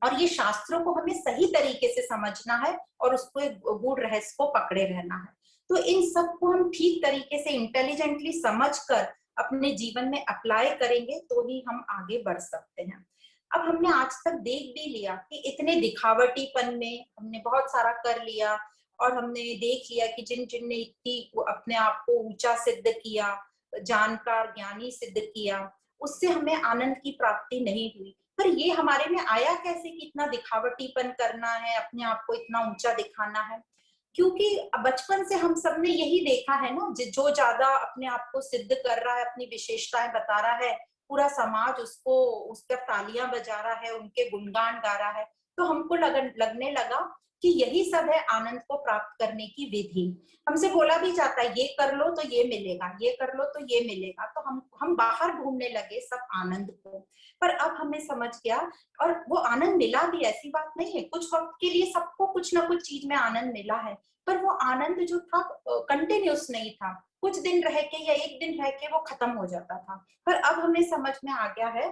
और ये शास्त्रों को हमें सही तरीके से समझना है और उसको एक गूढ़ रहस्य को पकड़े रहना है। तो इन सब को हम ठीक तरीके से इंटेलिजेंटली समझकर अपने जीवन में अप्लाई करेंगे तो ही हम आगे बढ़ सकते हैं। अब हमने आज तक देख भी लिया कि इतने दिखावटीपन में हमने बहुत सारा कर लिया, और हमने देख लिया कि जिन जिन ने इतनी अपने आप को ऊंचा सिद्ध किया, जानकार ज्ञानी सिद्ध किया, उससे हमें आनंद की प्राप्ति नहीं हुई। पर ये हमारे में आया कैसे कि इतना दिखावटीपन करना है, अपने आप को इतना ऊंचा दिखाना है? क्योंकि बचपन से हम सबने यही देखा है ना, जो ज्यादा अपने आप को सिद्ध कर रहा है, अपनी विशेषताएं बता रहा है, पूरा समाज उसको, उस पर तालियां बजा रहा है, उनके गुणगान गा रहा है, तो हमको लगने लगा कि यही सब है आनंद को प्राप्त करने की विधि। हमसे बोला भी जाता है ये कर लो तो ये मिलेगा, ये कर लो तो ये मिलेगा, तो हम बाहर ढूंढने लगे सब आनंद को। पर अब हमें समझ गया, और वो आनंद मिला भी, ऐसी बात नहीं है, कुछ वक्त के लिए सबको कुछ ना कुछ चीज में आनंद मिला है, पर वो आनंद जो था कंटिन्यूस नहीं था, कुछ दिन रह के या एक दिन रह के वो खत्म हो जाता था। पर अब हमें समझ में आ गया है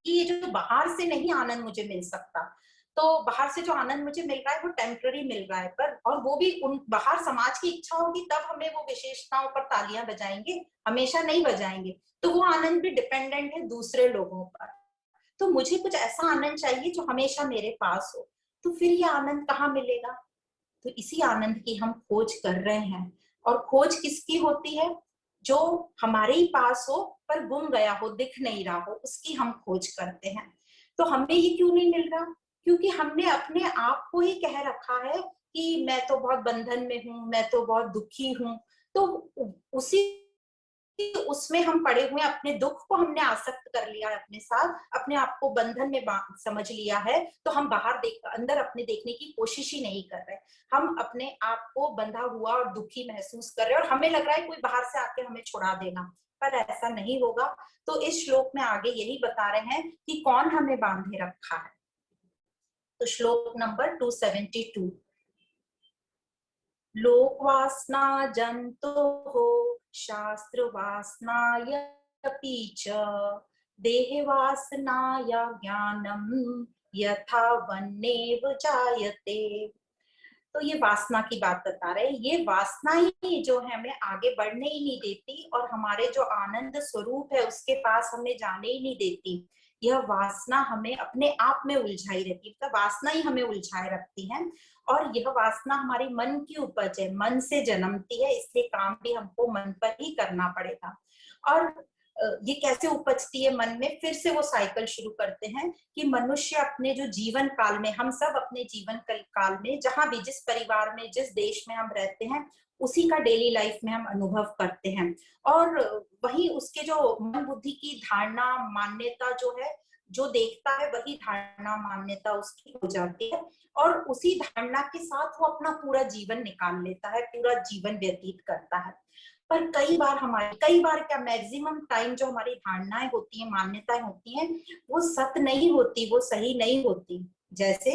कि ये जो बाहर से नहीं आनंद मुझे मिल सकता, तो बाहर से जो आनंद मुझे मिल रहा है वो टेम्पररी मिल रहा है, पर और वो भी उन बाहर समाज की इच्छा होगी तब हमें वो विशेषताओं पर तालियां बजाएंगे, हमेशा नहीं बजाएंगे, तो वो आनंद भी डिपेंडेंट है दूसरे लोगों पर। तो मुझे कुछ ऐसा आनंद चाहिए जो हमेशा मेरे पास हो, तो फिर ये आनंद कहाँ मिलेगा? तो इसी आनंद की हम खोज कर रहे हैं, और खोज किसकी होती है? जो हमारे ही पास हो पर गुम गया हो, दिख नहीं रहा हो, उसकी हम खोज करते हैं। तो हमें ये क्यों नहीं मिल रहा? क्योंकि हमने अपने आप को ही कह रखा है कि मैं तो बहुत बंधन में हूं, मैं तो बहुत दुखी हूं, तो उसी उसमें हम पड़े हुए, अपने दुख को हमने आसक्त कर लिया है अपने साथ, अपने आप को बंधन में समझ लिया है, तो हम बाहर अंदर अपने देखने की कोशिश ही नहीं कर रहे। हम अपने आप को बंधा हुआ और दुखी महसूस कर रहे हैं, और हमें लग रहा है कोई बाहर से आके हमें छुड़ा देगा, पर ऐसा नहीं होगा। तो इस श्लोक में आगे यही बता रहे हैं कि कौन हमें बांधे रखा है। तो श्लोक नंबर 272, लोक वासना जंतो हो शास्त्र वासनायपि च देह वासनाया ज्ञानम यथा वन्नेव जायते। तो ये वासना की बात बता रहे हैं, ये वासना ही जो है हमें आगे बढ़ने ही नहीं देती, और हमारे जो आनंद स्वरूप है उसके पास हमें जाने ही नहीं देती। यह वासना हमें अपने आप में उलझाई रहती है, मतलब वासना ही हमें उलझाए रखती है, और यह वासना हमारे मन की उपज है, मन से जन्मती है, इसलिए काम भी हमको मन पर ही करना पड़ेगा। और ये कैसे उपजती है मन में? फिर से वो साइकिल शुरू करते हैं कि मनुष्य अपने जो जीवन काल में, हम सब अपने जीवन काल में जहां भी, जिस परिवार में, जिस देश में हम रहते हैं, उसी का डेली लाइफ में हम अनुभव करते हैं, और वही उसके जो मन बुद्धि की धारणा मान्यता जो है, जो देखता है वही धारणा मान्यता उसकी हो जाती है, और उसी धारणा के साथ वो अपना पूरा जीवन निकाल लेता है, पूरा जीवन व्यतीत करता है। पर कई बार क्या, मैक्सिमम टाइम जो हमारी धारणाएं होती हैं, मान्यताएं होती हैं, वो सत्य नहीं होती, वो सही नहीं होती। जैसे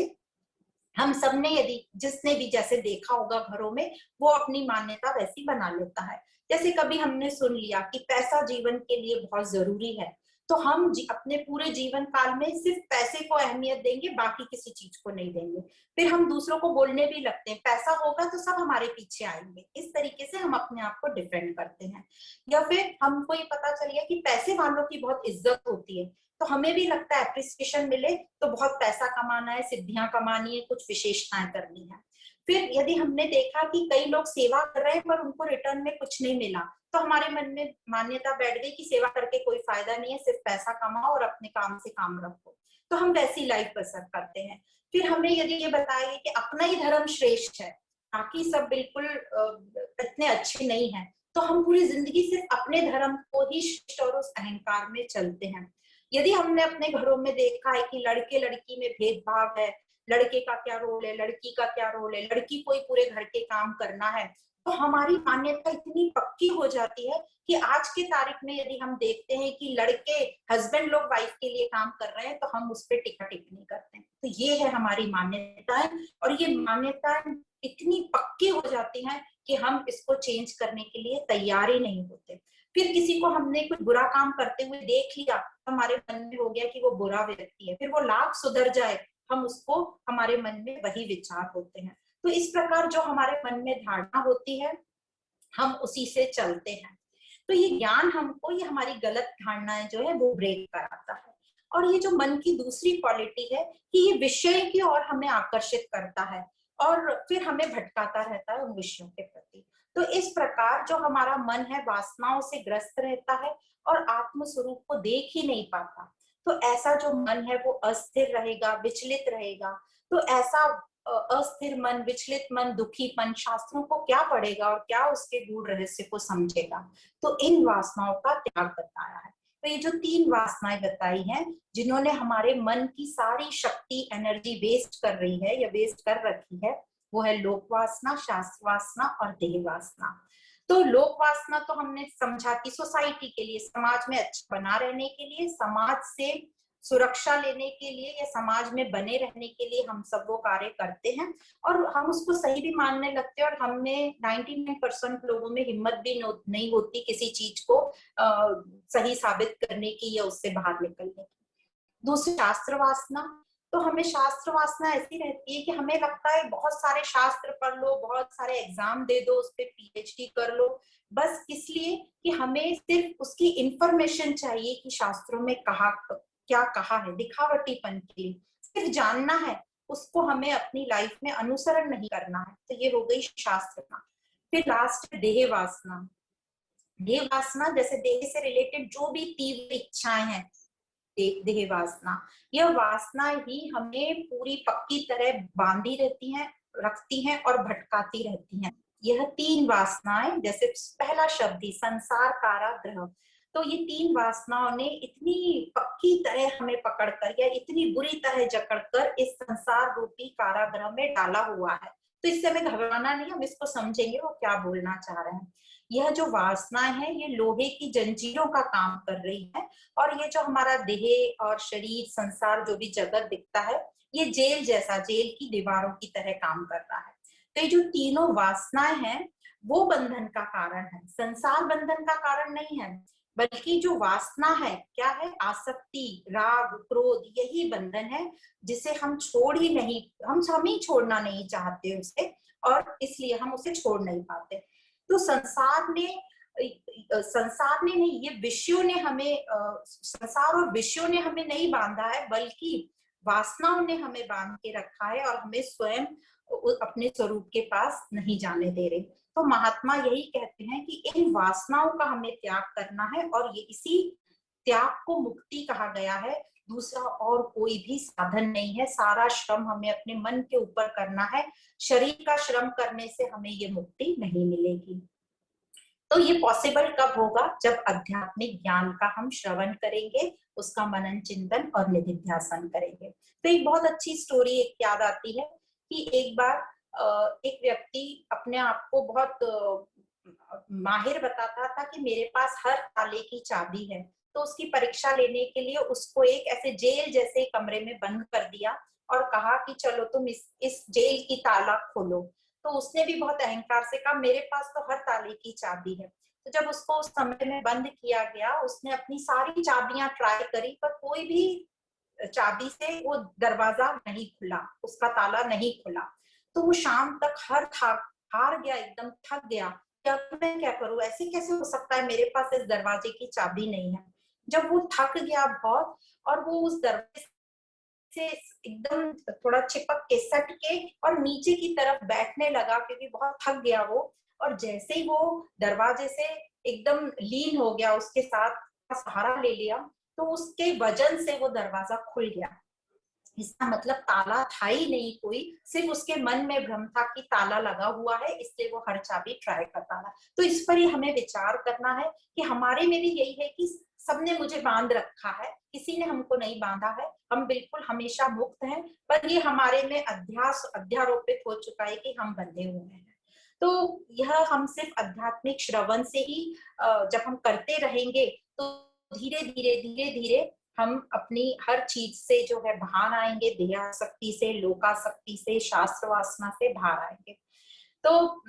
हम सब ने, यदि जिसने भी जैसे देखा होगा घरों में, वो अपनी मान्यता वैसी बना लेता है जैसे कभी हमने सुन लिया कि पैसा जीवन के लिए बहुत जरूरी है, तो हम अपने पूरे जीवन काल में सिर्फ पैसे को अहमियत देंगे, बाकी किसी चीज को नहीं देंगे। फिर हम दूसरों को बोलने भी लगते हैं पैसा होगा तो सब हमारे पीछे आएंगे, इस तरीके से हम अपने आप को डिफेंड करते हैं। या फिर हमको ये पता चल गया कि पैसे वालों की बहुत इज्जत होती है, तो हमें भी लगता है एप्रिसिएशन मिले तो बहुत पैसा कमाना है, सिद्धियां कमानी है, कुछ विशेषताएं करनी है। फिर यदि हमने देखा कि कई लोग सेवा कर रहे हैं पर उनको रिटर्न में कुछ नहीं मिला, तो हमारे मन में मान्यता बैठ गई कि सेवा करके कोई फायदा नहीं है, सिर्फ पैसा कमाओ और अपने काम से काम रखो, तो हम वैसी लाइफ बसर करते हैं। फिर हमें यदि ये बताया गया कि अपना ही धर्म श्रेष्ठ है, बाकी सब बिल्कुल इतने अच्छे नहीं है, तो हम पूरी जिंदगी सिर्फ अपने धर्म को ही श्रेष्ठ और उस अहंकार में चलते हैं। यदि हमने अपने घरों में देखा है कि लड़के लड़की में भेदभाव है, लड़के का क्या रोल है, लड़की का क्या रोल है, लड़की को ही पूरे घर के काम करना है, तो हमारी मान्यता इतनी पक्की हो जाती है कि आज के तारीख में यदि हम देखते हैं कि लड़के हस्बैंड लोग वाइफ के लिए काम कर रहे हैं, तो हम उस पर टिक्का टिप्पणी करते हैं। तो ये है हमारी मान्यताएं, और ये मान्यताएं इतनी पक्की हो जाती हैं कि हम इसको चेंज करने के लिए तैयार ही नहीं होते। फिर किसी को हमने कुछ बुरा काम करते हुए देख लिया, हमारे मन में हो गया कि वो बुरा व्यक्ति है, फिर वो लाख सुधर जाए, हम उसको, हमारे मन में वही विचार होते हैं। तो इस प्रकार जो हमारे मन में धारणा होती है, हम उसी से चलते हैं। तो ये ज्ञान हमको, ये हमारी गलत धारणाएं जो है वो ब्रेक कराता है। और ये जो मन की दूसरी क्वालिटी है कि ये विषय की ओर हमें आकर्षित करता है और फिर हमें भटकाता रहता है उन विषयों के प्रति। तो इस प्रकार जो हमारा मन है वासनाओं से ग्रस्त रहता है और आत्म स्वरूप को देख ही नहीं पाता। तो ऐसा जो मन है वो अस्थिर रहेगा, विचलित रहेगा। तो ऐसा अस्थिर मन, विचलित मन, दुखी मन शास्त्रों को क्या पढ़ेगा और क्या उसके गूढ़ रहस्य को समझेगा। तो इन वासनाओं का त्याग बताया है। तो ये जो 3 वासनाएं बताई हैं जिन्होंने हमारे मन की सारी शक्ति, एनर्जी वेस्ट कर रही है या वेस्ट कर रखी है, वो है लोक वासना, शास्त्र वासना और देह वासना। तो लोक वासना तो हमने समझा कि सोसाइटी के लिए, समाज में अच्छा बना रहने के लिए, समाज से सुरक्षा लेने के लिए या समाज में बने रहने के लिए हम सब वो कार्य करते हैं, और हम उसको सही भी मानने लगते हैं। और हमें 99% लोगों में हिम्मत भी नहीं होती किसी चीज को सही साबित करने की या उससे बाहर निकलने की। दूसरी शास्त्र वासना। तो हमें शास्त्र वासना ऐसी रहती है कि हमें लगता है बहुत सारे शास्त्र पढ़ लो, बहुत सारे एग्जाम दे दो, उस पर पीएचडी कर लो, बस इसलिए कि हमें सिर्फ उसकी इंफॉर्मेशन चाहिए कि शास्त्रों में कहा क्या कहा है, दिखावटीपन के लिए सिर्फ जानना है, उसको हमें अपनी लाइफ में अनुसरण नहीं करना है। तो ये हो गई शास्त्र का। फिर लास्ट देह वासना। देह वासना जैसे देह से रिलेटेड जो भी तीव्र इच्छाएं हैं, देह वासना, यह वासना ही हमें पूरी पक्की तरह बांधी रहती हैं, रखती हैं और भटकाती रहती हैं। यह 3 वासनाएं, जैसे पहला शब्द ही संसार कारागृह, तो ये 3 वासनाओं ने इतनी पक्की तरह हमें पकड़कर या इतनी बुरी तरह जकड़कर इस संसार रूपी कारागृह में डाला हुआ है। तो इससे हमें घबराना नहीं, हम इसको समझेंगे वो क्या बोलना चाह रहे हैं। यह जो वासनाएं हैं ये लोहे की जंजीरों का काम कर रही है, और ये जो हमारा देह और शरीर, संसार, जो भी जगत दिखता है, ये जेल जैसा, जेल की दीवारों की तरह काम कर रहा है। तो ये जो तीनों वासनाएं हैं वो बंधन का कारण है, संसार बंधन का कारण नहीं है, बल्कि जो वासना है क्या है, आसक्ति, राग, क्रोध, यही बंधन है जिसे हम छोड़ ही नहीं, हम ही छोड़ना नहीं चाहते उसे, और इसलिए हम उसे छोड़ नहीं पाते। तो संसार ने नहीं, ये विषयों ने हमें, संसार और विषयों ने हमें नहीं बांधा है, बल्कि वासनाओं ने हमें बांध के रखा है और हमें स्वयं अपने स्वरूप के पास नहीं जाने दे रहे। तो महात्मा यही कहते हैं कि इन वासनाओं का हमें त्याग करना है, और ये इसी त्याग को मुक्ति कहा गया है। दूसरा और कोई भी साधन नहीं है, सारा श्रम हमें अपने मन के ऊपर करना है। शरीर का श्रम करने से हमें ये मुक्ति नहीं मिलेगी। तो ये पॉसिबल कब होगा, जब आध्यात्मिक ज्ञान का हम श्रवण करेंगे, उसका मनन चिंतन और निधिध्यासन करेंगे। तो एक बहुत अच्छी स्टोरी एक याद आती है कि एक बार एक व्यक्ति अपने आप को बहुत माहिर बताता था कि मेरे पास हर ताले की चाबी है। तो उसकी परीक्षा लेने के लिए उसको एक ऐसे जेल जैसे कमरे में बंद कर दिया और कहा कि चलो तुम इस जेल की ताला खोलो। तो उसने भी बहुत अहंकार से कहा मेरे पास तो हर ताले की चाबी है। तो जब उसको उस कमरे में बंद किया गया, उसने अपनी सारी चाबियां ट्राई करी, पर कोई भी चाबी से वो दरवाजा नहीं खुला, उसका ताला नहीं खुला। तो वो शाम तक हार गया, एकदम थक गया, क्या मैं क्या करूं, ऐसे कैसे हो सकता है, मेरे पास इस दरवाजे की चाबी नहीं है। जब वो थक गया बहुत, और वो उस दरवाजे से एकदम थोड़ा चिपक के सट के और नीचे की तरफ बैठने लगा, क्योंकि बहुत थक गया वो। और जैसे ही वो दरवाजे से एकदम लीन हो गया, उसके साथ सहारा ले लिया, तो उसके वजन से वो दरवाजा खुल गया। इसका मतलब ताला था ही नहीं कोई, सिर्फ उसके मन में भ्रम था कि ताला लगा हुआ है, इसलिए वो हर चाबी ट्राई करता था। तो इस पर ही हमें विचार करना है कि हमारे में भी यही है कि सबने मुझे बांध रखा है, किसी ने हमको नहीं बांधा है, हम बिल्कुल हमेशा मुक्त हैं, पर ये हमारे में अध्यारोपित हो चुका है कि हम बंधे हुए हैं। तो यह हम सिर्फ आध्यात्मिक श्रवण से ही जब हम करते रहेंगे, तो धीरे धीरे धीरे धीरे हम अपनी हर चीज से जो है बाहर आएंगे, देहासक्ति से, लोकासक्ति से, शास्त्र वासना से बाहर आएंगे। तो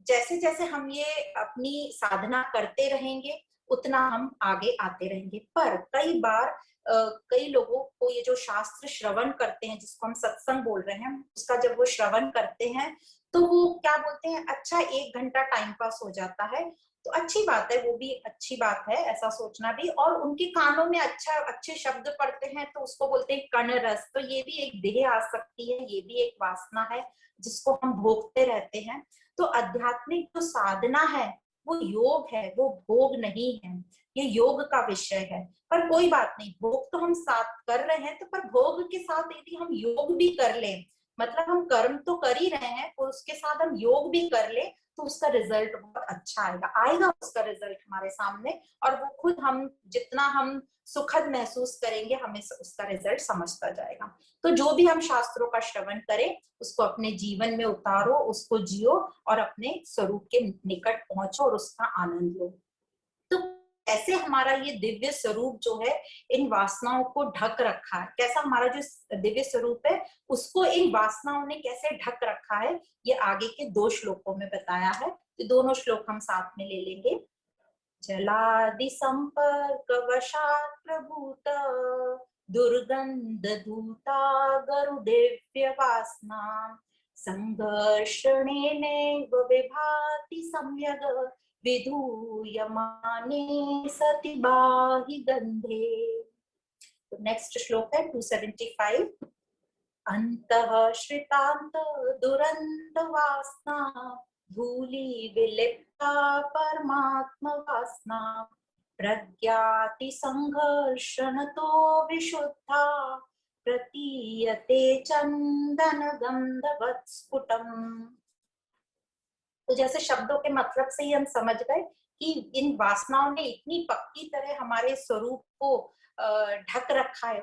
जैसे जैसे हम ये अपनी साधना करते रहेंगे, उतना हम आगे आते रहेंगे। पर कई बार कई लोगों को ये जो शास्त्र श्रवण करते हैं, जिसको हम सत्संग बोल रहे हैं, उसका जब वो श्रवण करते हैं, तो वो क्या बोलते हैं, अच्छा 1 घंटा टाइम पास हो जाता है, तो अच्छी बात है, वो भी अच्छी बात है ऐसा सोचना भी। और उनके कानों में अच्छे शब्द पड़ते हैं, तो उसको बोलते हैं कण रस। तो ये भी एक देह आसक्ति है, ये भी एक वासना है जिसको हम भोगते रहते हैं। तो आध्यात्मिक जो साधना है वो योग है, वो भोग नहीं है, ये योग का विषय है। पर कोई बात नहीं, भोग तो हम साथ कर रहे हैं, तो पर भोग के साथ यदि हम योग भी कर लें, मतलब हम कर्म तो कर ही रहे हैं और उसके साथ हम योग भी कर ले, तो उसका रिजल्ट बहुत अच्छा आएगा उसका रिजल्ट हमारे सामने। और वो खुद हम जितना हम सुखद महसूस करेंगे, हमें उसका रिजल्ट समझता जाएगा। तो जो भी हम शास्त्रों का श्रवण करें, उसको अपने जीवन में उतारो, उसको जियो और अपने स्वरूप के निकट पहुंचो और उसका आनंद लो। तो कैसे हमारा ये दिव्य स्वरूप जो है इन वासनाओं को ढक रखा है, कैसा हमारा जो दिव्य स्वरूप है उसको इन वासनाओं ने कैसे ढक रखा है, ये आगे के 2 श्लोकों में बताया है। तो दोनों श्लोक हम साथ में ले लेंगे। जलादि संपर्क वशात् प्रभूत दुर्गंध धूता गरुदेव्य वासना संघर्षणेनैव विभाति सम्यग् विधूयमाने सति बाहि गंधे। तो नेक्स्ट श्लोक है 275। अंतः श्रितांत दुरंत वासना धूली विलिप्ता परमात्म वासना प्रज्ञाति संघर्षण तो विशुद्धा प्रतीयते चंदन गंधवत् स्फुटम। तो जैसे शब्दों के मतलब से ही हम समझ गए कि इन वासनाओं ने इतनी पक्की तरह हमारे स्वरूप को ढक रखा है,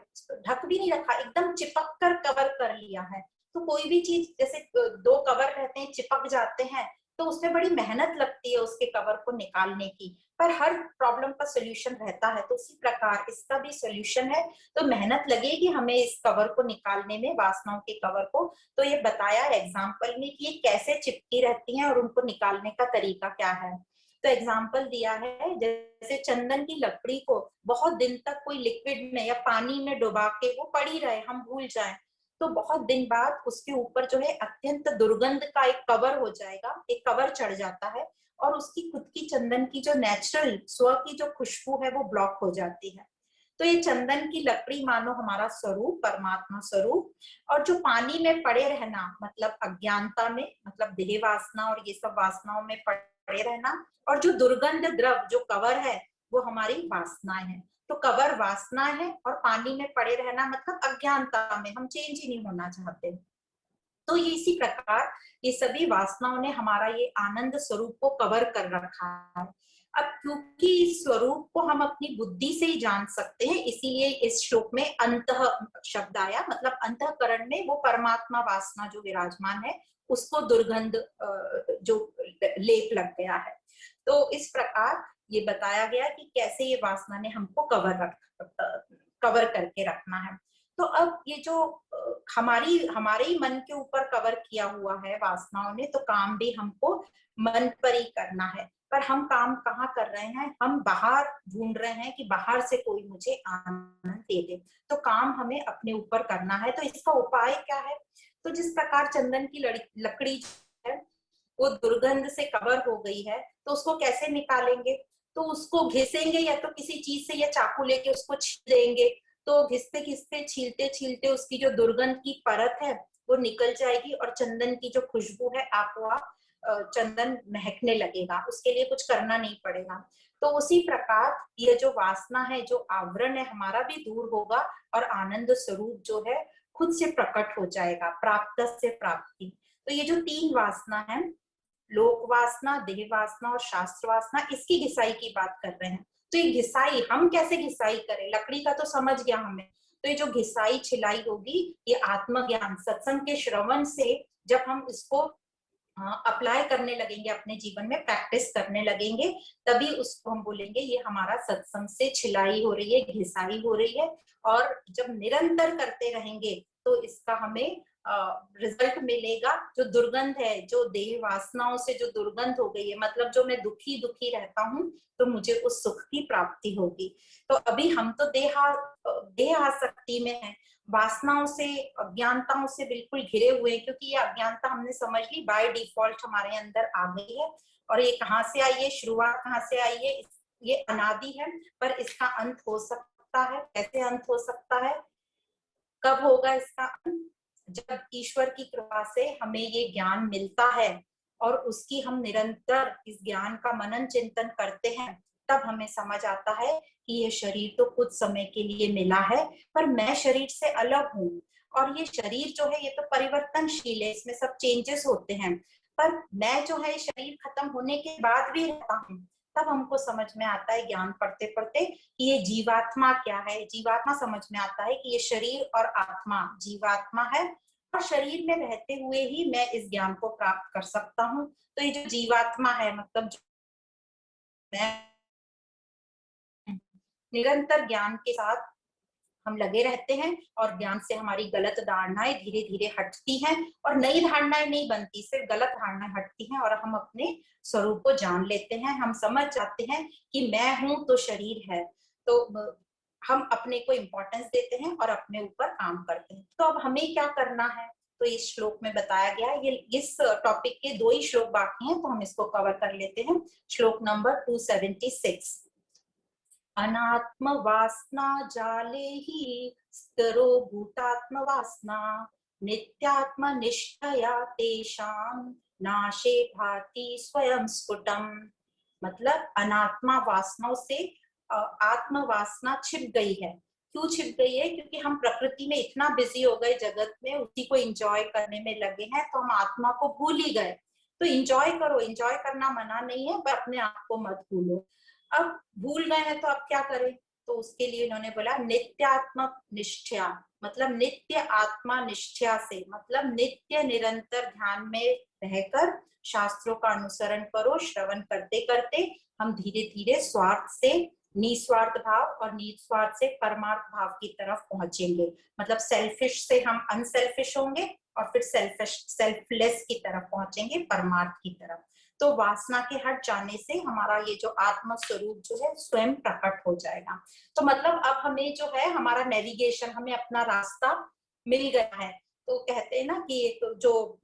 ढक भी नहीं रखा, एकदम चिपक कर कवर कर लिया है। तो कोई भी चीज जैसे 2 कवर रहते हैं, चिपक जाते हैं, तो उसमें बड़ी मेहनत लगती है उसके कवर को निकालने की, पर हर प्रॉब्लम का सोल्यूशन रहता है। तो उसी प्रकार इसका भी सोल्यूशन है। तो मेहनत लगेगी हमें इस कवर को निकालने में, वासनाओं के कवर को। तो ये बताया एग्जाम्पल में कि ये कैसे चिपकी रहती हैं और उनको निकालने का तरीका क्या है। तो एग्जाम्पल दिया है, जैसे चंदन की लकड़ी को बहुत दिन तक कोई लिक्विड में या पानी में डुबा के वो पड़ी रहे, हम भूल जाएं, तो बहुत दिन बाद उसके ऊपर जो है अत्यंत दुर्गंध का एक कवर हो जाएगा, एक कवर चढ़ जाता है, और उसकी खुद की चंदन की जो नेचुरल स्व की जो खुशबू है वो ब्लॉक हो जाती है। तो ये चंदन की लकड़ी मानो हमारा स्वरूप, परमात्मा स्वरूप। और जो पानी में पड़े रहना मतलब अज्ञानता में, मतलब देह वासना और ये सब वासनाओं में पड़े रहना, और जो दुर्गंध द्रव जो कवर है वो हमारी वासनाएं हैं। तो कवर वासना है और पानी में पड़े रहना मतलब अज्ञानता में, हम चेंज ही नहीं होना चाहते। तो ये इसी प्रकार ये सभी वासनाओं ने हमारा ये आनंद स्वरूप को कवर कर रखा है। अब क्योंकि इस स्वरूप को हम अपनी बुद्धि से ही जान सकते हैं, इसीलिए इस श्लोक में अंतः शब्द आया, मतलब अंतःकरण में वो परमात्मा वासना जो विराजमान है उसको दुर्गंध जो लेप लग गया है। तो इस प्रकार ये बताया गया कि कैसे ये वासना ने हमको कवर करके रखना है। तो अब ये जो हमारे ही मन के ऊपर कवर किया हुआ है वासनाओं ने, तो काम भी हमको मन पर ही करना है। पर हम काम कहाँ कर रहे हैं, हम बाहर ढूंढ रहे हैं कि बाहर से कोई मुझे आनंद दे दे। तो काम हमें अपने ऊपर करना है। तो इसका उपाय क्या है? तो जिस प्रकार चंदन की लकड़ी है वो दुर्गंध से कवर हो गई है, तो उसको कैसे निकालेंगे? तो उसको घिसेंगे या तो किसी चीज से, या चाकू लेके उसको छील देंगे। तो घिसते घिसते छीलते छीलते उसकी जो दुर्गंध की परत है वो निकल जाएगी, और चंदन की जो खुशबू है आपको चंदन महकने लगेगा। उसके लिए कुछ करना नहीं पड़ेगा। तो उसी प्रकार ये जो वासना है, जो आवरण है हमारा, भी दूर होगा और आनंद स्वरूप जो है खुद से प्रकट हो जाएगा। प्राप्त से प्राप्ति। तो ये जो तीन वासना है, लोक वासना, देह वासना और शास्त्र वासना, इसकी घिसाई की बात कर रहे हैं। तो ये घिसाई हम कैसे घिसाई करें? लकड़ी का तो समझ गया हमें। तो ये जो घिसाई छिलाई होगी, ये आत्मज्ञान सत्संग के श्रवण से जब हम इसको अप्लाई करने लगेंगे, अपने जीवन में प्रैक्टिस करने लगेंगे, तभी उसको हम बोलेंगे ये हमारा सत्संग से छिलाई हो रही है, घिसाई हो रही है। और जब निरंतर करते रहेंगे तो इसका हमें रिजल्ट मिलेगा। जो दुर्गंध है, जो देह वासनाओं से जो दुर्गंध हो गई है, मतलब जो मैं दुखी दुखी रहता हूँ, तो मुझे उस सुख की प्राप्ति होगी। तो अभी हम तो देह आसक्ति में है, वासनाओं से, अज्ञानताओं से बिल्कुल घिरे हुए हैं, क्योंकि ये अज्ञानता हमने समझ ली बाय डिफॉल्ट हमारे अंदर आ गई है। और ये कहाँ से आई है, शुरुआत कहाँ से आई है? ये अनादि है, पर इसका अंत हो सकता है। कैसे अंत हो सकता है, कब होगा इसका अंत? जब ईश्वर की कृपा से हमें ये ज्ञान मिलता है और उसकी हम निरंतर इस ज्ञान का मनन चिंतन करते हैं, तब हमें समझ आता है कि ये शरीर तो कुछ समय के लिए मिला है, पर मैं शरीर से अलग हूँ। और ये शरीर जो है ये तो परिवर्तनशील है, इसमें सब चेंजेस होते हैं, पर मैं जो है शरीर खत्म होने के बाद भी रहता हूँ। तब हमको समझ में आता है ज्ञान पढ़ते पढ़ते कि ये जीवात्मा क्या है। जीवात्मा समझ में आता है कि ये शरीर और आत्मा जीवात्मा है, और शरीर में रहते हुए ही मैं इस ज्ञान को प्राप्त कर सकता हूँ। तो ये जो जीवात्मा है, मतलब जो मैं, निरंतर ज्ञान के साथ हम लगे रहते हैं, और ज्ञान से हमारी गलत धारणाएं धीरे धीरे हटती हैं, और नई धारणाएं नहीं बनती, सिर्फ गलत धारणाएं हटती हैं, और हम अपने स्वरूप को जान लेते हैं। हम समझ जाते हैं कि मैं हूं तो शरीर है। तो हम अपने को इम्पोर्टेंस देते हैं और अपने ऊपर काम करते हैं। तो अब हमें क्या करना है? तो इस श्लोक में बताया गया है। ये इस टॉपिक के 2 ही श्लोक बाकी हैं, तो हम इसको कवर कर लेते हैं। श्लोक नंबर 276। अनात्म वासना जाले ही स्तरो भूतात्म वासना, नित्यात्म निष्ठया तेषां नाशे भाति स्वयं स्फुटम। मतलब अनात्मा वासनाओं से आत्म वासना छिप गई है। क्यों छिप गई है? क्योंकि हम प्रकृति में इतना बिजी हो गए, जगत में उसी को एंजॉय करने में लगे हैं, तो हम आत्मा को भूल ही गए। तो एंजॉय करो, एंजॉय करना मना नहीं है, पर अपने आप को मत भूलो। अब भूल गए हैं तो अब क्या करें? तो उसके लिए इन्होंने बोला नित्यात्मक निष्ठा, मतलब नित्य आत्मा निष्ठा से, मतलब नित्य निरंतर ध्यान में रहकर शास्त्रों का अनुसरण करो। श्रवण करते करते हम धीरे धीरे स्वार्थ से निस्वार्थ भाव, और निस्वार्थ से परमार्थ भाव की तरफ पहुंचेंगे। मतलब सेल्फिश से हम अनसेल्फिश होंगे, और फिर सेल्फलेस की तरफ पहुंचेंगे, परमार्थ की तरफ। तो वासना के हट जाने से हमारा ये जो आत्म स्वरूप जो है स्वयं प्रकट हो जाएगा। तो मतलब अब हमें जो है हमारा नेविगेशन, हमें अपना रास्ता मिल गया है। तो कहते हैं ना कि एक जो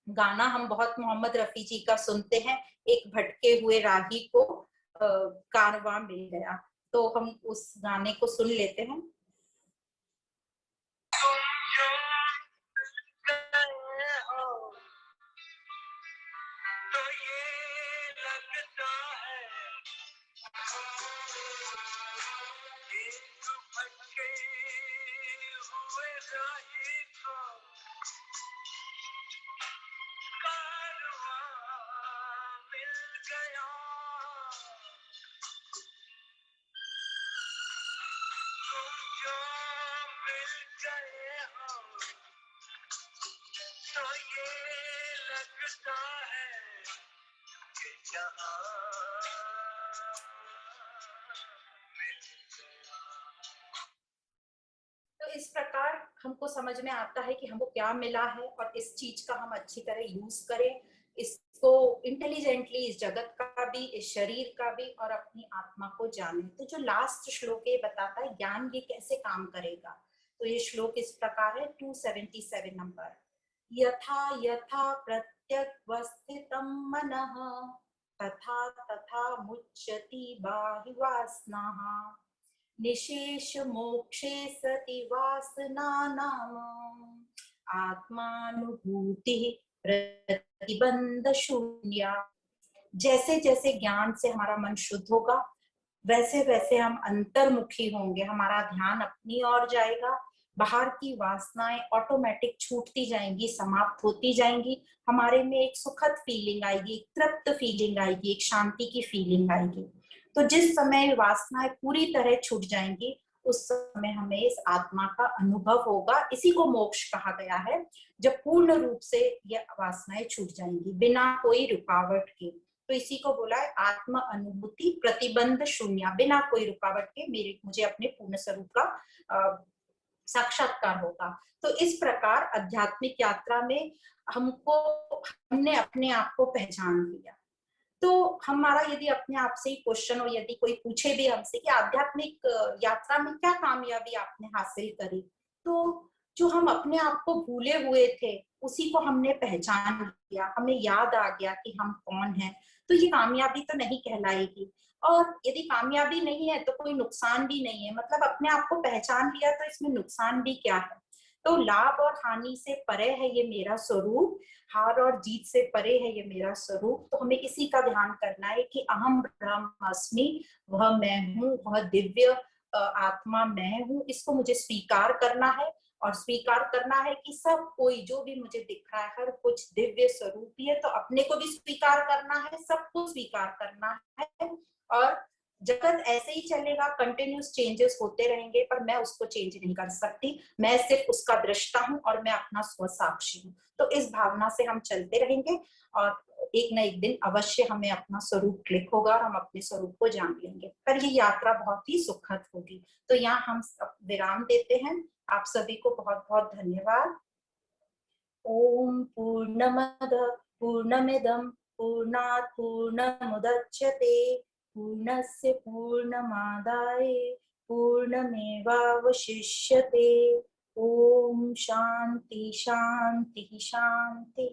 गाना हम बहुत मोहम्मद रफी जी का सुनते हैं, एक भटके हुए राही को कारवां मिल गया। तो हम उस गाने को सुन लेते हैं। तो इस प्रकार हमको समझ में आता है कि हमको क्या मिला है, और इस चीज का हम अच्छी तरह यूज करें, इसको इसको इंटेलिजेंटली, इस जगत का भी, इस शरीर का भी, और अपनी आत्मा को जाने। तो जो लास्ट श्लोक ये बताता है ज्ञान ये कैसे काम करेगा, तो ये श्लोक इस प्रकार है, 277 नंबर। यथा यथा प्रत्यग्वस्थितं मनः तथा तथा मुच्यति बाह्यवासनाः निशेष मोक्षे सति वासनानाम् आत्मानुभूति प्रतिबंध शून्य। जैसे जैसे ज्ञान से हमारा मन शुद्ध होगा, वैसे वैसे हम अंतर्मुखी होंगे, हमारा ध्यान अपनी ओर जाएगा, बाहर की वासनाएं ऑटोमेटिक छूटती जाएंगी, समाप्त होती जाएंगी, हमारे में एक सुखद फीलिंग आएगी, एक तृप्त फीलिंग आएगी, एक शांति की फीलिंग आएगी। तो जिस समय वासनाएं पूरी तरह छूट जाएंगी, उस समय हमें इस आत्मा का अनुभव होगा। इसी को मोक्ष कहा गया है, जब पूर्ण रूप से ये वासनाएं छूट जाएंगी बिना कोई रुकावट के। तो इसी को बोला है आत्म अनुभूति प्रतिबंध शून्य, बिना कोई रुकावट के मुझे अपने पूर्ण स्वरूप का साक्षात्कार होगा। तो इस प्रकार आध्यात्मिक यात्रा में हमने अपने आप को पहचान लिया। तो हमारा यदि अपने आप से ही क्वेश्चन हो, यदि कोई पूछे भी हमसे कि आध्यात्मिक यात्रा में क्या कामयाबी आपने हासिल करी, तो जो हम अपने आप को भूले हुए थे उसी को हमने पहचान लिया, हमें याद आ गया कि हम कौन हैं, तो ये कामयाबी तो नहीं कहलाएगी। और यदि कामयाबी नहीं है तो कोई नुकसान भी नहीं है, मतलब अपने आप को पहचान लिया तो इसमें नुकसान भी क्या है। तो लाभ और हानि से परे है ये मेरा स्वरूप, हार और जीत से परे है ये मेरा स्वरूप। तो हमें इसी का ध्यान करना है कि अहम ब्रह्मास्मि, वह मैं हूँ, वह दिव्य आत्मा मैं हूँ, इसको मुझे स्वीकार करना है। और स्वीकार करना है कि सब कोई जो भी मुझे दिख रहा है हर कुछ दिव्य स्वरूप ही है, तो अपने को भी स्वीकार करना है, सबको स्वीकार करना है। और जगत ऐसे ही चलेगा, कंटिन्यूस चेंजेस होते रहेंगे, पर मैं उसको चेंज नहीं कर सकती, मैं सिर्फ उसका दृष्टा हूँ और मैं अपना स्व साक्षी हूँ। तो इस भावना से हम चलते रहेंगे और एक ना एक दिन अवश्य हमें अपना स्वरूप क्लिक होगा और हम अपने स्वरूप को जान लेंगे, पर ये यात्रा बहुत ही सुखद होगी। तो यहाँ हम विराम देते हैं। आप सभी को बहुत बहुत धन्यवाद। ओम पूर्णमद पूर्णमिदं पूर्णात् पूर्णमुदच्यते पूर्णस्य पूर्णमादाय पूर्णमेवावशिष्यते। ओम शांति शांति शांति।